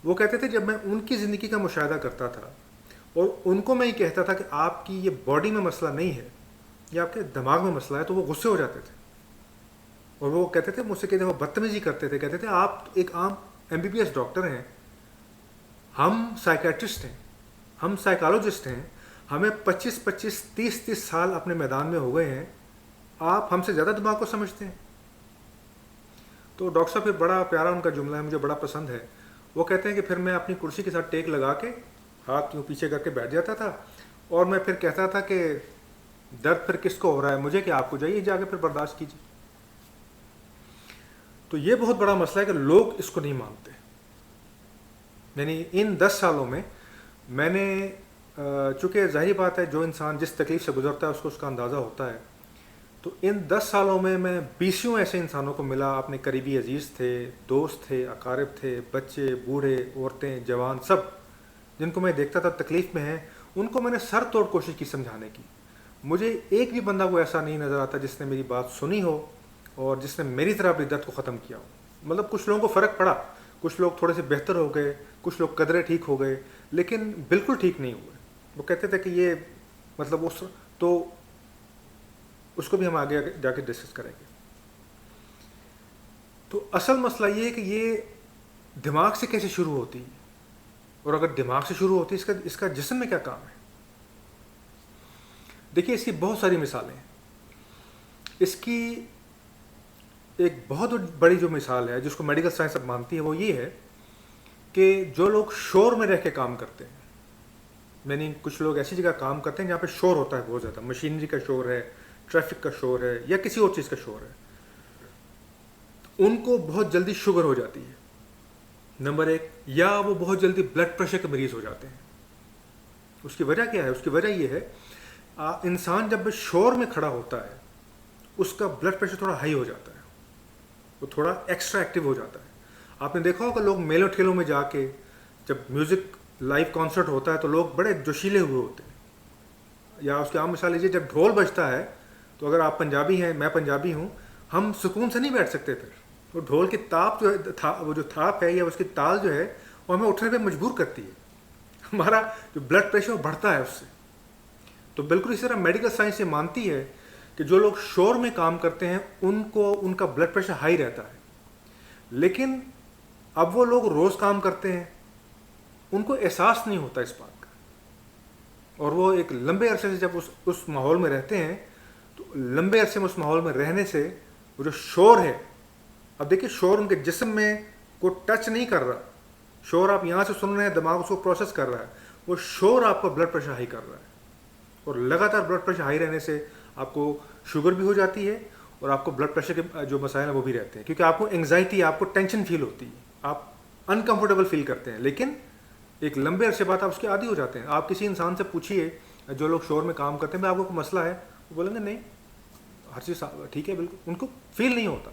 وہ کہتے تھے جب میں ان کی زندگی کا مشاہدہ کرتا تھا اور ان کو میں یہ کہتا تھا کہ آپ کی یہ باڈی میں مسئلہ نہیں ہے, یہ آپ کے دماغ میں مسئلہ ہے, تو وہ غصے ہو جاتے تھے. اور وہ کہتے تھے, مجھ سے کہتے وہ بدتمیزی کرتے تھے, کہتے تھے آپ ایک عام MBBS ڈاکٹر ہیں, ہم سائیکیٹرسٹ ہیں, ہم سائیکالوجسٹ ہیں, ہمیں 25-30 سال اپنے میدان میں ہو گئے ہیں, آپ ہم سے زیادہ دماغ کو سمجھتے ہیں. تو ڈاکٹر صاحب پھر بڑا پیارا ان کا جملہ ہے, مجھے بڑا پسند ہے. وہ کہتے ہیں کہ پھر میں اپنی کرسی کے ساتھ ٹیک لگا کے ہاتھ یوں پیچھے کر کے بیٹھ جاتا تھا, اور میں پھر کہتا تھا کہ درد پھر کس کو ہو رہا ہے, مجھے کہ آپ کو, جائیے جا کے پھر برداشت کیجیے. تو یہ بہت بڑا مسئلہ ہے کہ لوگ اس کو نہیں مانتے. یعنی ان 10 سالوں میں میں نے, چونکہ ظاہری بات ہے جو انسان جس تکلیف سے گزرتا ہے اس کو اس کا اندازہ ہوتا ہے, تو ان 10 سالوں میں 20 ایسے انسانوں کو ملا, اپنے قریبی عزیز تھے, دوست تھے, اقارب تھے, بچے, بوڑھے, عورتیں, جوان, سب جن کو میں دیکھتا تھا تکلیف میں ہیں, ان کو میں نے سر توڑ کوشش کی سمجھانے کی. مجھے ایک بھی بندہ کو ایسا نہیں نظر آتا جس نے میری بات سنی ہو اور جس نے میری طرح اپنی درد کو ختم کیا ہو. مطلب کچھ لوگوں کو فرق پڑا, کچھ لوگ تھوڑے سے بہتر ہو گئے, کچھ لوگ قدرے ٹھیک ہو گئے, لیکن بالکل ٹھیک نہیں ہوئے. وہ کہتے تھے کہ یہ مطلب اس کو بھی ہم آگے جا کے ڈسکس کریں گے. تو اصل مسئلہ یہ ہے کہ یہ دماغ سے کیسے شروع ہوتی ہے, اور اگر دماغ سے شروع ہوتی ہے اس کا جسم میں کیا کام ہے. دیکھیے اس کی بہت ساری مثالیں ہیں. اس کی ایک بہت بڑی جو مثال ہے جس کو میڈیکل سائنس اب مانتی ہے, وہ یہ ہے کہ جو لوگ شور میں رہ کے کام کرتے ہیں, یعنی کچھ لوگ ایسی جگہ کام کرتے ہیں جہاں پہ شور ہوتا ہے بہت زیادہ, مشینری کا شور ہے, ٹریفک کا شور ہے, یا کسی اور چیز کا شور ہے, ان کو بہت جلدی شوگر ہو جاتی ہے, نمبر 1, یا وہ بہت جلدی بلڈ پریشر کے مریض ہو جاتے ہیں. اس کی وجہ کیا ہے؟ اس کی وجہ یہ ہے انسان جب شور میں کھڑا ہوتا ہے اس کا بلڈ پریشر تھوڑا ہائی ہو جاتا ہے, وہ تھوڑا ایکسٹرا ایکٹیو ہو جاتا ہے. آپ نے دیکھا ہوگا لوگ میلوں ٹھیلوں میں جا کے جب میوزک لائیو کانسرٹ ہوتا ہے تو لوگ بڑے جوشیلے ہوئے ہوتے ہیں. یا اس کی عام مثال لیجیے, جب ڈھول بجتا ہے تو اگر آپ پنجابی ہیں, میں پنجابی ہوں, ہم سکون سے نہیں بیٹھ سکتے پھر, وہ ڈھول کی تاپ جو ہے وہ جو تھاپ ہے یا اس کی تال جو ہے وہ ہمیں اٹھنے پہ مجبور کرتی ہے. ہمارا جو بلڈ پریشر وہ بڑھتا ہے اس سے. تو بالکل اسی طرح میڈیکل سائنس یہ مانتی ہے کہ جو لوگ شور میں کام کرتے ہیں ان کا بلڈ پریشر ہائی رہتا ہے. لیکن اب وہ لوگ روز کام کرتے ہیں, ان کو احساس نہیں ہوتا اس بات کا, اور وہ ایک لمبے عرصے سے جب اس ماحول میں رہتے ہیں تو لمبے عرصے میں اس ماحول میں رہنے سے وہ جو شور ہے, اب دیکھیے شور ان کے جسم میں کو ٹچ نہیں کر رہا, شور آپ یہاں سے سن رہے ہیں, دماغ اس کو پروسیس کر رہا ہے, وہ شور آپ کا بلڈ پریشر ہائی کر رہا ہے. اور لگاتار بلڈ پریشر ہائی رہنے سے آپ کو شوگر بھی ہو جاتی ہے اور آپ کو بلڈ پریشر کے جو مسائل ہیں وہ بھی رہتے ہیں, کیونکہ آپ کو انگزائٹی, آپ کو ٹینشن فیل ہوتی ہے, آپ انکمفرٹیبل فیل کرتے ہیں. لیکن ایک لمبے عرصے بعد آپ اس کے عادی ہو جاتے ہیں. آپ کسی انسان سے پوچھیے جو لوگ شور میں کام کرتے ہیں, میں آپ کو کوئی مسئلہ ہے, وہ بولیں گے نہیں ہر چیز ٹھیک ہے, بالکل, ان کو فیل نہیں ہوتا.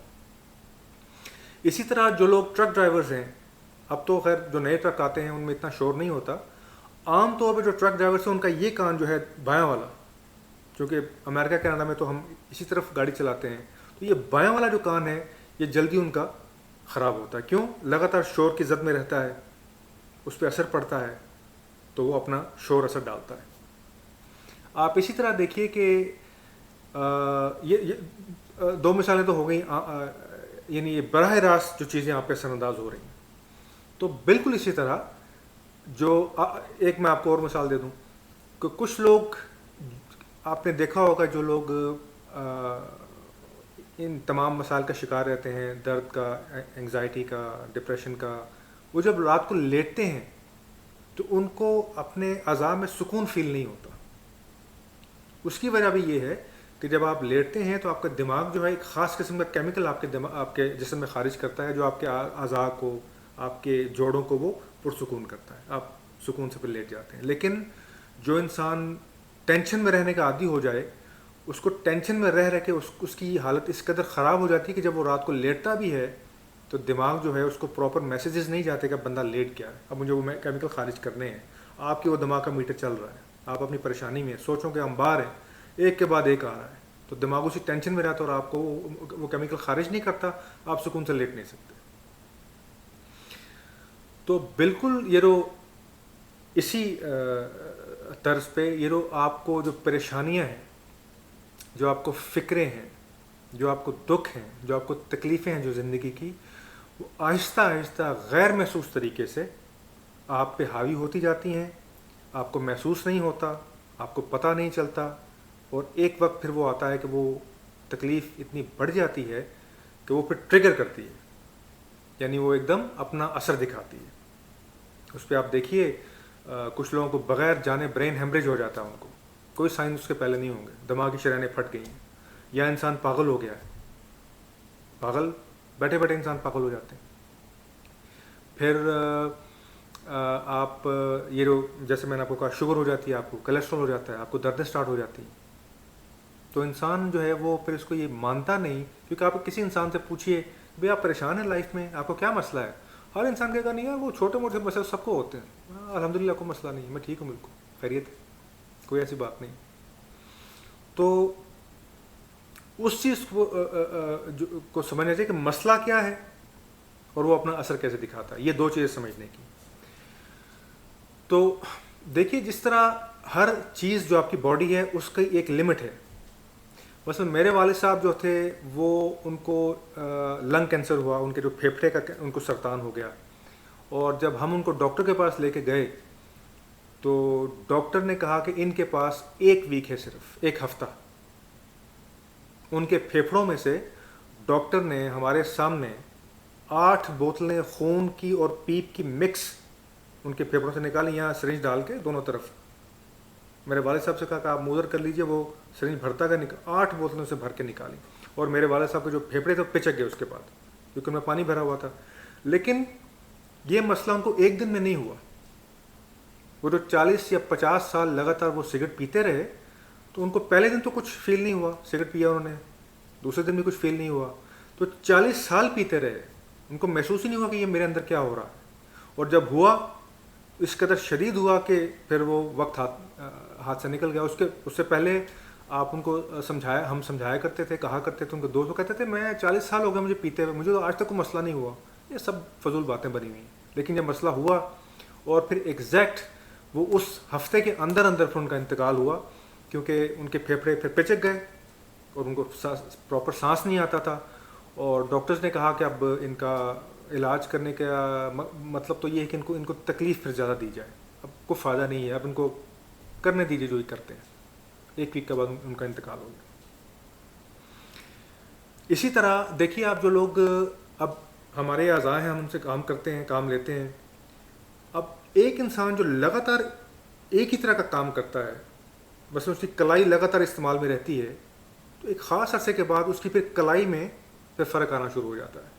اسی طرح جو لوگ ٹرک ڈرائیورز ہیں, اب تو خیر جو نئے ٹرک آتے ہیں ان میں اتنا شور نہیں ہوتا. عام طور پہ جو ٹرک ڈرائیورز ہیں ان کا یہ کان جو ہے بایاں والا, چونکہ امریکہ کینیڈا میں تو ہم اسی طرف گاڑی چلاتے ہیں, تو یہ بایاں والا جو کان ہے یہ جلدی ان کا خراب ہوتا ہے. کیوں؟ لگاتار شور کی زد میں رہتا ہے, اس پہ اثر پڑتا ہے, تو وہ اپنا شور اثر ڈالتا ہے. آپ اسی طرح دیکھیے کہ یہ دو مثالیں تو ہو گئیں, یعنی یہ براہ راست جو چیزیں آپ پہ اثر انداز ہو رہی ہیں. تو بالکل اسی طرح جو ایک میں آپ کو اور مثال دے دوں کہ کچھ لوگ آپ نے دیکھا ہوگا جو لوگ ان تمام مسائل کا شکار رہتے ہیں, درد کا, انگزائٹی کا, ڈپریشن کا, وہ جب رات کو لیٹتے ہیں تو ان کو اپنے اعضاء میں سکون فیل نہیں ہوتا. اس کی وجہ بھی یہ ہے کہ جب آپ لیٹتے ہیں تو آپ کا دماغ جو ہے ایک خاص قسم کا کیمیکل آپ کے جسم میں خارج کرتا ہے جو آپ کے اعضاء کو, آپ کے جوڑوں کو وہ پرسکون کرتا ہے, آپ سکون سے پھر لیٹ جاتے ہیں. لیکن جو انسان ٹینشن میں رہنے کا عادی ہو جائے, اس کو ٹینشن میں رہ کے اس کی حالت اس قدر خراب ہو جاتی ہے کہ جب وہ رات کو لیٹتا بھی ہے تو دماغ جو ہے اس کو پراپر میسیجز نہیں جاتے کہ بندہ لیٹ کیا ہے, اب مجھے وہ کیمیکل خارج کرنے ہیں. آپ کے وہ دماغ کا میٹر چل رہا ہے, آپ اپنی پریشانی میں, سوچوں کے انبار ہیں, ایک کے بعد ایک آ رہا ہے, تو دماغ اسی ٹینشن میں رہتا ہے اور آپ کو وہ کیمیکل خارج نہیں کرتا, آپ سکون سے لیٹ نہیں سکتے. تو بالکل یہ رو اسی طرز پہ یہ رو آپ کو جو پریشانیاں ہیں, جو آپ کو فکریں ہیں, جو آپ کو دکھ ہیں, جو آپ کو تکلیفیں ہیں جو زندگی کی, وہ آہستہ آہستہ غیر محسوس طریقے سے آپ پہ حاوی ہوتی جاتی ہیں. آپ کو محسوس نہیں ہوتا, آپ کو پتہ نہیں چلتا, اور ایک وقت پھر وہ آتا ہے کہ وہ تکلیف اتنی بڑھ جاتی ہے کہ وہ پھر ٹریگر کرتی ہے, یعنی وہ ایک دم اپنا اثر دکھاتی ہے. اس پہ آپ دیکھیے کچھ لوگوں کو بغیر جانے برین ہیمریج ہو جاتا ہے, ان کو کوئی سائن اس کے پہلے نہیں ہوں گے, دماغی شریانیں پھٹ گئی ہیں, یا انسان پاگل ہو گیا ہے, پاگل بیٹھے بیٹھے انسان پاگل ہو جاتے ہیں. پھر آپ یہ جیسے میں نے آپ کو کہا شوگر ہو جاتی ہے, آپ کو کولیسٹرول ہو جاتا ہے, آپ کو دردیں سٹارٹ ہو جاتی ہیں. تو انسان جو ہے وہ پھر اس کو یہ مانتا نہیں, کیونکہ آپ کسی انسان سے پوچھیے بھئی آپ پریشان ہیں لائف میں, آپ کو کیا مسئلہ ہے, ہر انسان کہے گا نہیں یار وہ چھوٹے موٹے مسئلے سب کو ہوتے ہیں, الحمدللہ کوئی مسئلہ نہیں, میں ٹھیک ہوں, بالکل خیریت ہے, کوئی ایسی بات نہیں. تو اس چیز کو سمجھنا چاہیے کہ مسئلہ کیا ہے اور وہ اپنا اثر کیسے دکھاتا ہے, یہ دو چیزیں سمجھنے کی. تو دیکھیے جس طرح ہر چیز جو آپ کی باڈی ہے اس کی ایک لمٹ ہے. مثلا میرے والد صاحب جو تھے وہ ان کو لنگ کینسر ہوا, ان کے جو پھیپھڑے کا ان کو سرطان ہو گیا, اور جب ہم ان کو ڈاکٹر کے پاس لے کے گئے تو ڈاکٹر نے کہا کہ ان کے پاس 1 ویک ہے, صرف 1 ہفتہ. ان کے پھیپھڑوں میں سے ڈاکٹر نے ہمارے سامنے 8 بوتلیں خون کی اور پیپ کی مکس ان کے پھیپھڑوں سے نکالی, یہاں سرنج ڈال کے دونوں طرف. میرے والد صاحب سے کہا کہ آپ موزر کر لیجئے, وہ سرنج بھرتا گیا, 8 بوتلوں سے بھر کے نکالی, اور میرے والد صاحب کے جو پھیپھڑے تھے پچک گئے اس کے بعد, کیونکہ ان میں پانی بھرا ہوا تھا. لیکن یہ مسئلہ ان کو ایک دن میں نہیں ہوا. وہ جو 40 یا 50 سال لگاتار وہ سگریٹ پیتے رہے, تو ان کو پہلے دن تو کچھ فیل نہیں ہوا, سگریٹ پیا انہوں نے, دوسرے دن بھی کچھ فیل نہیں ہوا, تو 40 سال پیتے رہے, ان کو محسوس ہی نہیں ہوا کہ یہ میرے اندر کیا ہو رہا ہے. اور جب ہوا اس قدر شدید ہوا کہ پھر وہ وقت ہاتھ سے نکل گیا. اس سے پہلے آپ ان کو ہم سمجھایا کرتے تھے، کہا کرتے تھے، ان کے دوست کہتے تھے میں 40 سال ہو گئے مجھے پیتے ہوئے، مجھے تو آج تک کوئی مسئلہ نہیں ہوا. یہ سب فضول باتیں بنی ہوئی ہیں. لیکن جب مسئلہ ہوا اور پھر ایگزیکٹ وہ اس ہفتے کے اندر پھر ان کا انتقال ہوا، کیونکہ ان کے پھیپھڑے پھر پچک گئے اور ان کو پراپر سانس نہیں آتا تھا. اور ڈاکٹرز نے کہا کہ اب ان کا علاج کرنے کا مطلب تو یہ ہے کہ ان کو تکلیف پھر زیادہ دی جائے، اب کوئی فائدہ نہیں ہے، اب ان کو کرنے دیجیے جو یہ کرتے ہیں. 1 ویک کے بعد ان کا انتقال ہو گیا. اسی طرح دیکھیے آپ، جو لوگ اب ہمارے اعضاء ہیں، ہم ان سے کام کرتے ہیں، کام لیتے ہیں. اب ایک انسان جو لگاتار ایک ہی طرح کا کام کرتا ہے، بس اس کی کلائی لگاتار استعمال میں رہتی ہے، تو ایک خاص عرصے کے بعد اس کی پھر کلائی میں پھر فرق آنا شروع ہو جاتا ہے.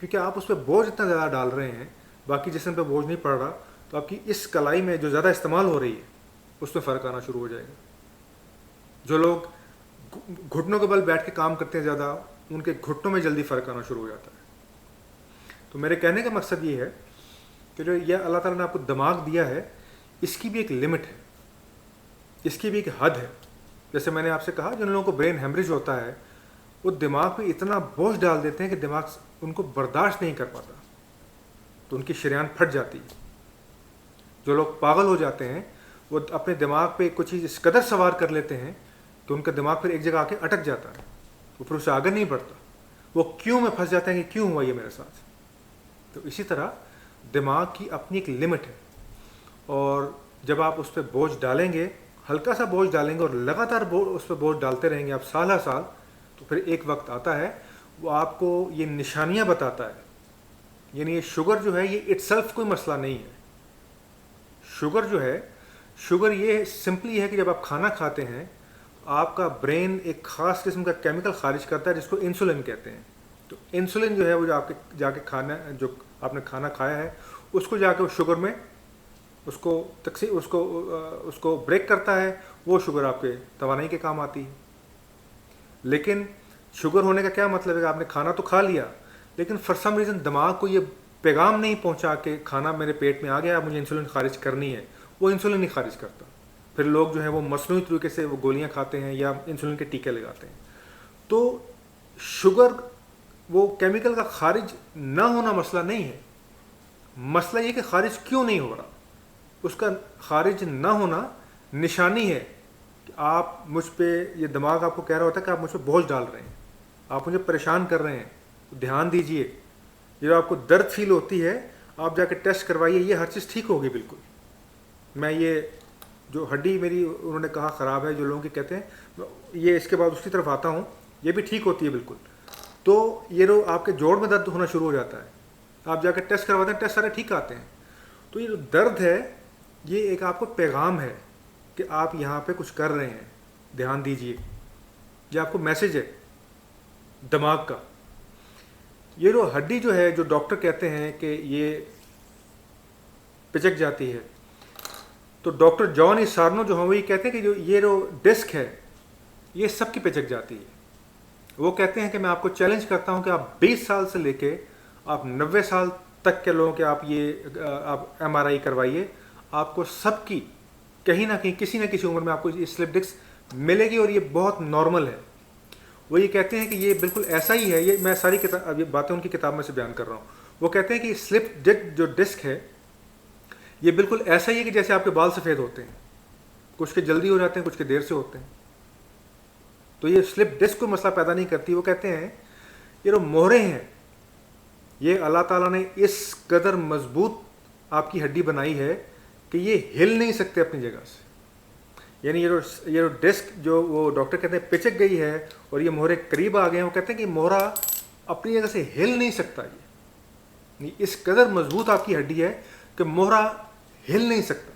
کیونکہ آپ اس پہ بوجھ اتنا زیادہ ڈال رہے ہیں، باقی جسم پہ بوجھ نہیں پڑ رہا، تو آپ کی اس کلائی میں جو زیادہ استعمال ہو رہی ہے اس میں فرق آنا شروع ہو جائے گا. جو لوگ گھٹنوں کے بل بیٹھ کے کام کرتے ہیں زیادہ، ان کے گھٹنوں میں جلدی فرق آنا شروع ہو جاتا ہے. تو میرے کہنے کا مقصد یہ ہے کہ جو یہ اللہ تعالیٰ نے آپ کو دماغ دیا ہے، اس کی بھی ایک لمٹ ہے، اس کی بھی ایک حد ہے. جیسے میں نے آپ سے کہا، جن لوگوں کو برین ہیمریج ہوتا ہے وہ دماغ پہ اتنا بوجھ ڈال دیتے ہیں کہ دماغ ان کو برداشت نہیں کر پاتا، تو ان کی شریان پھٹ جاتی ہے. جو لوگ پاگل ہو جاتے ہیں وہ اپنے دماغ پہ کوئی چیز اس قدر سوار کر لیتے ہیں کہ ان کا دماغ پھر ایک جگہ آ کے اٹک جاتا ہے، وہ پھر اس سے آگے نہیں بڑھتا. وہ کیوں میں پھنس جاتے ہیں کہ کیوں ہوا یہ میرے ساتھ. تو اسی طرح دماغ کی اپنی ایک لمٹ ہے، اور جب آپ اس پہ بوجھ ڈالیں گے، ہلکا سا بوجھ ڈالیں گے اور لگاتار اس پہ بوجھ ڈالتے رہیں گے آپ سال ہر سال، تو پھر ایک وقت آتا ہے وہ آپ کو یہ نشانیاں بتاتا ہے. یعنی یہ شوگر جو ہے یہ اٹ سیلف کوئی مسئلہ نہیں ہے. شوگر جو ہے، شوگر یہ سمپلی ہے کہ جب آپ کھانا کھاتے ہیں آپ کا برین ایک خاص قسم کا کیمیکل خارج کرتا ہے جس کو انسولن کہتے ہیں. تو انسولن جو ہے وہ جا کے کھانا، جو آپ نے کھانا کھایا ہے اس کو جا کے شوگر میں اس کو بریک کرتا ہے، وہ شوگر آپ کے توانائی کے کام آتی ہے. لیکن شوگر ہونے کا کیا مطلب ہے کہ آپ نے کھانا تو کھا لیا، لیکن فار سم ریزن دماغ کو یہ پیغام نہیں پہنچا کہ کھانا میرے پیٹ میں آ گیا، مجھے انسولن خارج کرنی ہے، وہ انسولن نہیں خارج کرتا. پھر لوگ جو ہیں وہ مصنوعی طریقے سے وہ گولیاں کھاتے ہیں یا انسولن کے ٹیکے لگاتے ہیں. تو شوگر وہ کیمیکل کا خارج نہ ہونا مسئلہ نہیں ہے، مسئلہ یہ کہ خارج کیوں نہیں ہو رہا. اس کا خارج نہ ہونا نشانی ہے کہ آپ مجھ پہ، یہ دماغ آپ کو کہہ رہا ہوتا ہے کہ آپ مجھ پہ بوجھ ڈال رہے ہیں، آپ مجھے پریشان کر رہے ہیں. دھیان دیجئے، جو آپ کو درد فیل ہوتی ہے آپ جا کے ٹیسٹ کروائیے، یہ ہر چیز ٹھیک ہوگی بالکل. میں یہ جو ہڈی میری انہوں نے کہا خراب ہے، جو لوگوں کی کہتے ہیں، یہ اس کے بعد اس کی طرف آتا ہوں، یہ بھی ٹھیک ہوتی ہے بالکل. تو یہ جو آپ کے جوڑ میں درد ہونا شروع ہو جاتا ہے، آپ جا کے ٹیسٹ کرواتے ہیں، ٹیسٹ سارے ٹھیک آتے ہیں. تو یہ جو درد ہے یہ ایک آپ کو پیغام ہے کہ آپ یہاں پہ کچھ کر رہے ہیں، دھیان دیجئے. یہ آپ کو میسج ہے دماغ کا. یہ جو ہڈی جو ہے، جو ڈاکٹر کہتے ہیں کہ یہ پچک جاتی ہے، تو ڈاکٹر جان ای سارنو جو ہیں وہ یہ کہتے ہیں کہ یہ جو ڈسک ہے یہ سب کی پچک جاتی ہے. وہ کہتے ہیں کہ میں آپ کو چیلنج کرتا ہوں کہ آپ 20 سال سے لے کے آپ 90 سال تک کے لوگوں کے آپ ایم آر آئی کروائیے، آپ کو سب کی کہیں نہ کہیں کسی نہ کسی عمر میں آپ کو یہ سلپ ڈسک ملے گی، اور یہ بہت نارمل ہے. وہ یہ کہتے ہیں کہ یہ بالکل ایسا ہی ہے، یہ میں ساری کتاب، یہ باتیں ان کی کتاب میں سے بیان کر رہا ہوں. وہ کہتے ہیں کہ سلپ ڈسک جو ڈسک ہے یہ بالکل ایسا ہی ہے کہ جیسے آپ کے بال سفید ہوتے ہیں، کچھ کے جلدی ہو جاتے ہیں، کچھ کے دیر سے ہوتے ہیں. تو یہ سلپ ڈسک کوئی مسئلہ پیدا نہیں کرتی. وہ کہتے ہیں یہ جو مہرے ہیں یہ اللہ تعالیٰ نے اس قدر مضبوط آپ کی ہڈی بنائی ہے کہ یہ ہل نہیں سکتے اپنی جگہ سے. یعنی یہ جو ڈسک جو وہ ڈاکٹر کہتے ہیں پچک گئی ہے اور یہ مہرے قریب آ گئے ہیں، وہ کہتے ہیں کہ مہرا اپنی جگہ سے ہل نہیں سکتا. یہ اس قدر مضبوط آپ کی ہڈی ہے کہ مہرا ہل نہیں سکتا،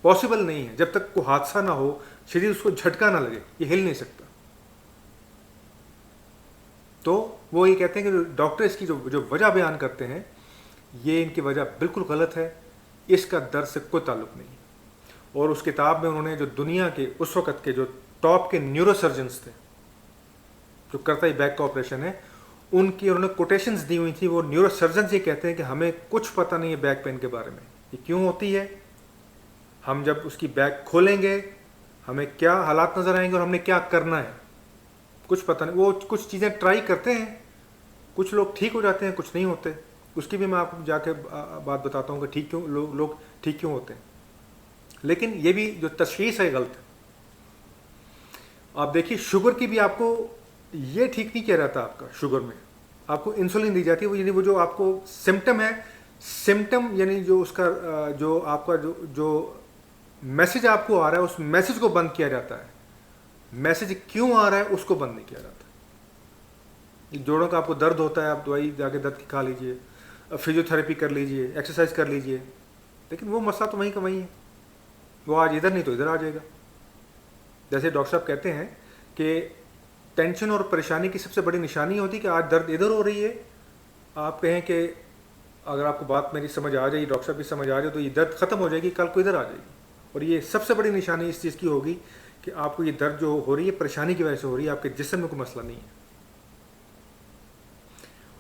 پاسبل نہیں ہے. جب تک کوئی حادثہ نہ ہو، شدید اس کو جھٹکا نہ لگے، یہ ہل نہیں سکتا. تو وہ یہ کہتے ہیں کہ ڈاکٹر اس کی جو وجہ بیان کرتے ہیں یہ ان کی وجہ بالکل غلط ہے، اس کا درد سے کوئی تعلق نہیں. اور اس کتاب میں انہوں نے جو دنیا کے اس وقت کے جو ٹاپ کے نیورو سرجنز تھے، جو کرتا ہی بیک کا آپریشن ہے، ان کی انہوں نے کوٹیشنز دی ہوئی تھی. وہ نیورو سرجنز یہ کہتے ہیں کہ ہمیں کچھ پتہ نہیں ہے بیک پین کے بارے میں، یہ کیوں ہوتی ہے. ہم جب اس کی بیک کھولیں گے ہمیں کیا حالات نظر آئیں گے اور ہم نے کیا کرنا ہے کچھ پتہ نہیں. وہ کچھ چیزیں ٹرائی کرتے ہیں, کچھ لوگ ٹھیک ہو جاتے ہیں, کچھ نہیں ہوتے. اس کی بھی میں آپ کو جا کے بات بتاتا ہوں کہ ٹھیک کیوں لوگ ٹھیک کیوں ہوتے ہیں. لیکن یہ بھی جو تشخیص ہے غلط ہے. آپ دیکھیے شوگر کی بھی آپ کو یہ ٹھیک نہیں کیا جاتا. آپ کا شوگر میں آپ کو انسولین دی جاتی ہے, وہ یعنی وہ جو آپ کو سمٹم ہے, سمٹم یعنی جو اس کا جو آپ کا جو میسج آپ کو آ رہا ہے اس میسج کو بند کیا جاتا ہے. میسج کیوں آ رہا ہے اس کو بند نہیں کیا جاتا. جوڑوں کا آپ کو درد ہوتا ہے, آپ دوائی جا کے درد کی کھا لیجئے, فزیوتھراپی کر لیجئے, ایکسرسائز کر لیجئے, لیکن وہ مسئلہ تو وہیں کا وہیں ہے. وہ آج ادھر نہیں تو ادھر آ جائے گا. جیسے ڈاکٹر صاحب کہتے ہیں کہ ٹینشن اور پریشانی کی سب سے بڑی نشانی ہوتی ہے کہ آج درد ادھر ہو رہی ہے. آپ کہیں کہ اگر آپ کو بات میری سمجھ آ جائے, ڈاکٹر صاحب بھی سمجھ آ جائے, تو یہ درد ختم ہو جائے گی, کل کو ادھر آ جائے گی. اور یہ سب سے بڑی نشانی اس چیز کی ہوگی کہ آپ کو یہ درد جو ہو رہی ہے پریشانی کی وجہ سے ہو رہی ہے, آپ کے جسم میں کوئی مسئلہ نہیں ہے.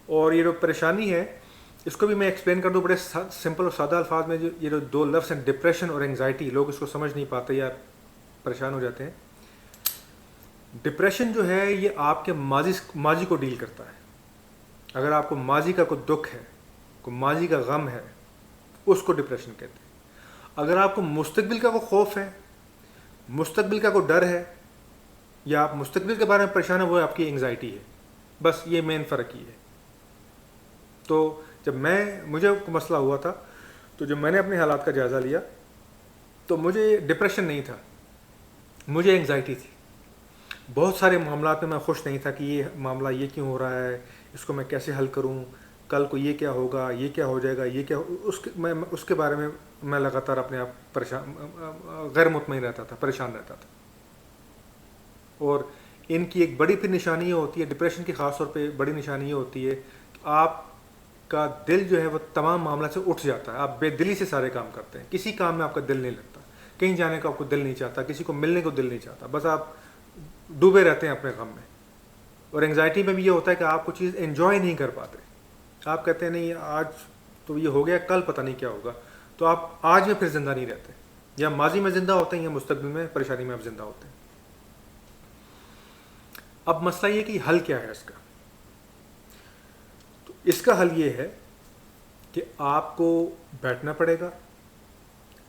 اور یہ جو پریشانی ہے اس کو بھی میں ایکسپلین کر دوں بڑے سمپل اور سادہ الفاظ میں. یہ جو دو لفظ ہیں ڈپریشن اور انگزائٹی, لوگ اس کو سمجھ نہیں پاتے یا پریشان ہو جاتے ہیں. ڈپریشن جو ہے یہ آپ کے ماضی کو ڈیل کرتا ہے. اگر آپ کو ماضی کا کوئی دکھ ہے, کوئی ماضی کا غم ہے, اس کو ڈپریشن کہتے ہیں. اگر آپ کو مستقبل کا کوئی خوف ہے, مستقبل کا کوئی ڈر ہے, یا آپ مستقبل کے بارے میں پریشان ہیں, وہ آپ کی انگزائٹی ہے. بس یہ مین فرق ہی ہے. تو جب مجھے مسئلہ ہوا تھا, تو جب میں نے اپنے حالات کا جائزہ لیا تو مجھے ڈپریشن نہیں تھا, مجھے انگزائٹی تھی. بہت سارے معاملات میں خوش نہیں تھا کہ یہ معاملہ یہ کیوں ہو رہا ہے, اس کو میں کیسے حل کروں, کل کو یہ کیا ہوگا, یہ کیا ہو جائے گا, یہ کیا میں اس کے بارے میں میں لگاتار اپنے آپ غیر مطمئن رہتا تھا, پریشان رہتا تھا. اور ان کی ایک بڑی پھر نشانی یہ ہوتی ہے, ڈپریشن کی خاص طور پہ بڑی نشانی یہ ہوتی ہے کہ آپ کا دل جو ہے وہ تمام معاملات سے اٹھ جاتا ہے. آپ بے دلی سے سارے کام کرتے ہیں, کسی کام میں آپ کا دل نہیں لگتا, کہیں جانے کا آپ کو دل نہیں چاہتا, کسی کو ملنے کو دل نہیں چاہتا, بس آپ ڈوبے رہتے ہیں اپنے غم میں. اور انگزائٹی میں بھی یہ ہوتا ہے کہ آپ کو چیز انجوائے نہیں کر پاتے. آپ کہتے ہیں نہیں آج تو یہ ہو گیا, کل پتہ نہیں کیا ہوگا, تو آپ آج میں پھر زندہ نہیں رہتے. یا ماضی میں زندہ ہوتے ہیں یا مستقبل میں پریشانی میں آپ زندہ ہوتے ہیں. اب مسئلہ یہ کہ حل کیا ہے اس کا. تو اس کا حل یہ ہے کہ آپ کو بیٹھنا پڑے گا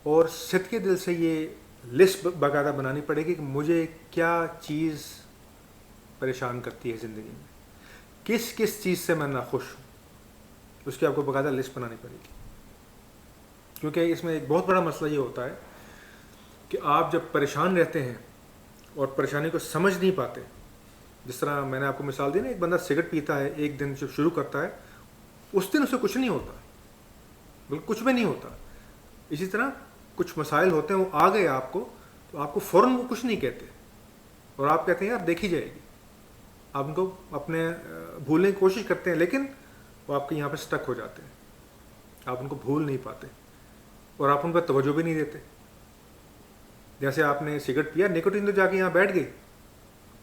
اور صدقے دل سے یہ لسٹ باقاعدہ بنانی پڑے گی کہ مجھے کیا چیز پریشان کرتی ہے زندگی میں, کس کس چیز سے میں ناخوش ہوں. اس کی آپ کو باقاعدہ لسٹ بنانی پڑے گی. کیونکہ اس میں ایک بہت بڑا مسئلہ یہ ہوتا ہے کہ آپ جب پریشان رہتے ہیں اور پریشانی کو سمجھ نہیں پاتے, جس طرح میں نے آپ کو مثال دی نا, ایک بندہ سگریٹ پیتا ہے, ایک دن جب شروع کرتا ہے اس دن اسے کچھ نہیں ہوتا, بلکہ کچھ بھی نہیں ہوتا. اسی طرح کچھ مسائل ہوتے ہیں, وہ آ گئے آپ کو, تو آپ کو فوراً وہ کچھ نہیں کہتے, اور آپ کہتے ہیں یار دیکھی جائے گی. آپ ان کو اپنے بھولنے کی کوشش کرتے ہیں, لیکن وہ آپ کے یہاں پہ سٹک ہو جاتے ہیں. آپ ان کو بھول نہیں پاتے اور آپ ان پہ توجہ بھی نہیں دیتے. جیسے آپ نے سگریٹ پیا, نکوٹین تو جا کے یہاں بیٹھ گئی.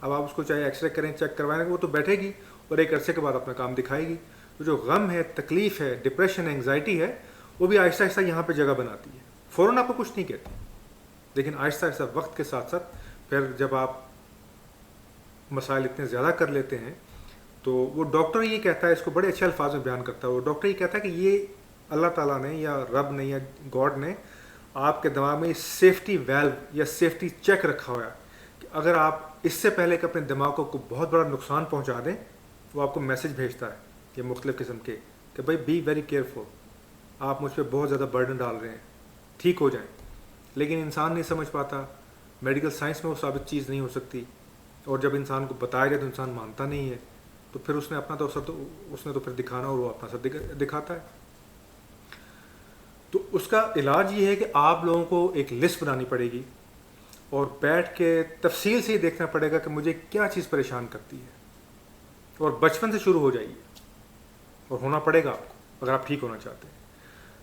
اب آپ اس کو چاہے ایکس رے کریں, چیک کروائیں, وہ تو بیٹھے گی اور ایک عرصے کے بعد اپنا کام دکھائے گی. تو جو غم ہے, تکلیف ہے, ڈپریشن, انگزائٹی ہے, وہ بھی آہستہ آہستہ یہاں پہ جگہ بناتی ہے. فوراً آپ کو کچھ نہیں کہتی, لیکن آہستہ آہستہ وقت کے ساتھ ساتھ پھر جب آپ مسائل اتنے زیادہ کر لیتے ہیں, تو وہ ڈاکٹر یہ کہتا ہے, اس کو بڑے اچھے الفاظ میں بیان کرتا ہے, وہ ڈاکٹر یہ کہتا ہے کہ یہ اللہ تعالیٰ نے یا رب نے یا گاڈ نے آپ کے دماغ میں سیفٹی ویلو یا سیفٹی چیک رکھا ہوا ہے کہ اگر آپ اس سے پہلے کہ اپنے دماغ کو بہت بڑا نقصان پہنچا دیں, وہ آپ کو میسج بھیجتا ہے یہ مختلف قسم کے کہ بھائی بی ویری کیئرفل, آپ مجھ پہ بہت زیادہ برڈن ڈال رہے ہیں, ٹھیک ہو جائیں. لیکن انسان نہیں سمجھ پاتا, میڈیکل سائنس میں وہ ثابت چیز نہیں ہو سکتی, اور جب انسان کو بتایا جائے تو انسان مانتا نہیں ہے, تو پھر اس نے اپنا تو اس نے تو پھر دکھانا, اور وہ اپنا سب دکھاتا ہے. تو اس کا علاج یہ ہے کہ آپ لوگوں کو ایک لسٹ بنانی پڑے گی اور بیٹھ کے تفصیل سے یہ دیکھنا پڑے گا کہ مجھے کیا چیز پریشان کرتی ہے, اور بچپن سے شروع ہو جائیے, اور ہونا پڑے گا آپ کو اگر آپ ٹھیک ہونا چاہتے ہیں.